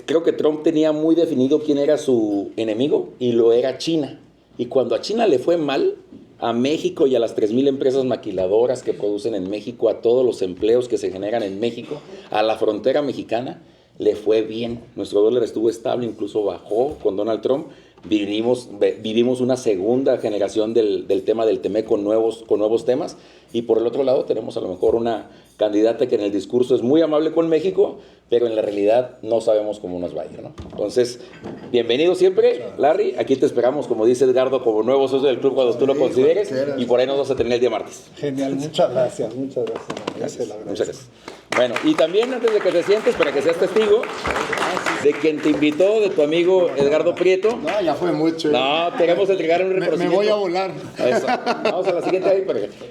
creo que Trump tenía muy definido quién era su enemigo, y lo era China. Y cuando a China le fue mal, a México y a las 3,000 empresas maquiladoras que producen en México, a todos los empleos que se generan en México, a la frontera mexicana, le fue bien. Nuestro dólar estuvo estable, incluso bajó con Donald Trump. Vivimos una segunda generación del tema del TEMEC con nuevos temas. Y por el otro lado tenemos a lo mejor una candidata que en el discurso es muy amable con México, pero en la realidad no sabemos cómo nos va a ir, ¿no? Entonces, bienvenido siempre, Larry. Aquí te esperamos, como dice Edgardo, como nuevo socio del club cuando tú lo consideres. Y por ahí nos vas a tener el día martes. Genial, muchas gracias. Muchas gracias. Muchas gracias. Bueno, y también antes de que te sientes, para que seas testigo de quien te invitó, de tu amigo Edgardo Prieto. No, ya fue mucho. No, queremos entregar un reconocimiento. Me voy a volar. Eso. Vamos a la siguiente ahí.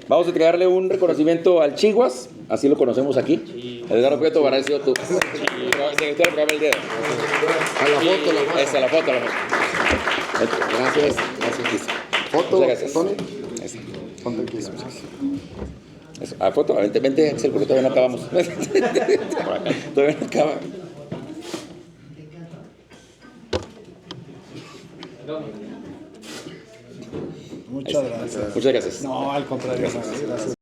Vamos a entregarle un reconocimiento al Chihuas, así lo conocemos aquí. Edgardo Prieto, habrá sido tu secretario del programa el día de hoy. A la foto. Esa, la foto. Gracias. Foto, muchas gracias. Tony. Esa. Ponte aquí. Eso. A foto, vente, Axel, porque todavía no acabamos. Todavía no acaba. Muchas gracias. Muchas gracias. No, al contrario. Gracias.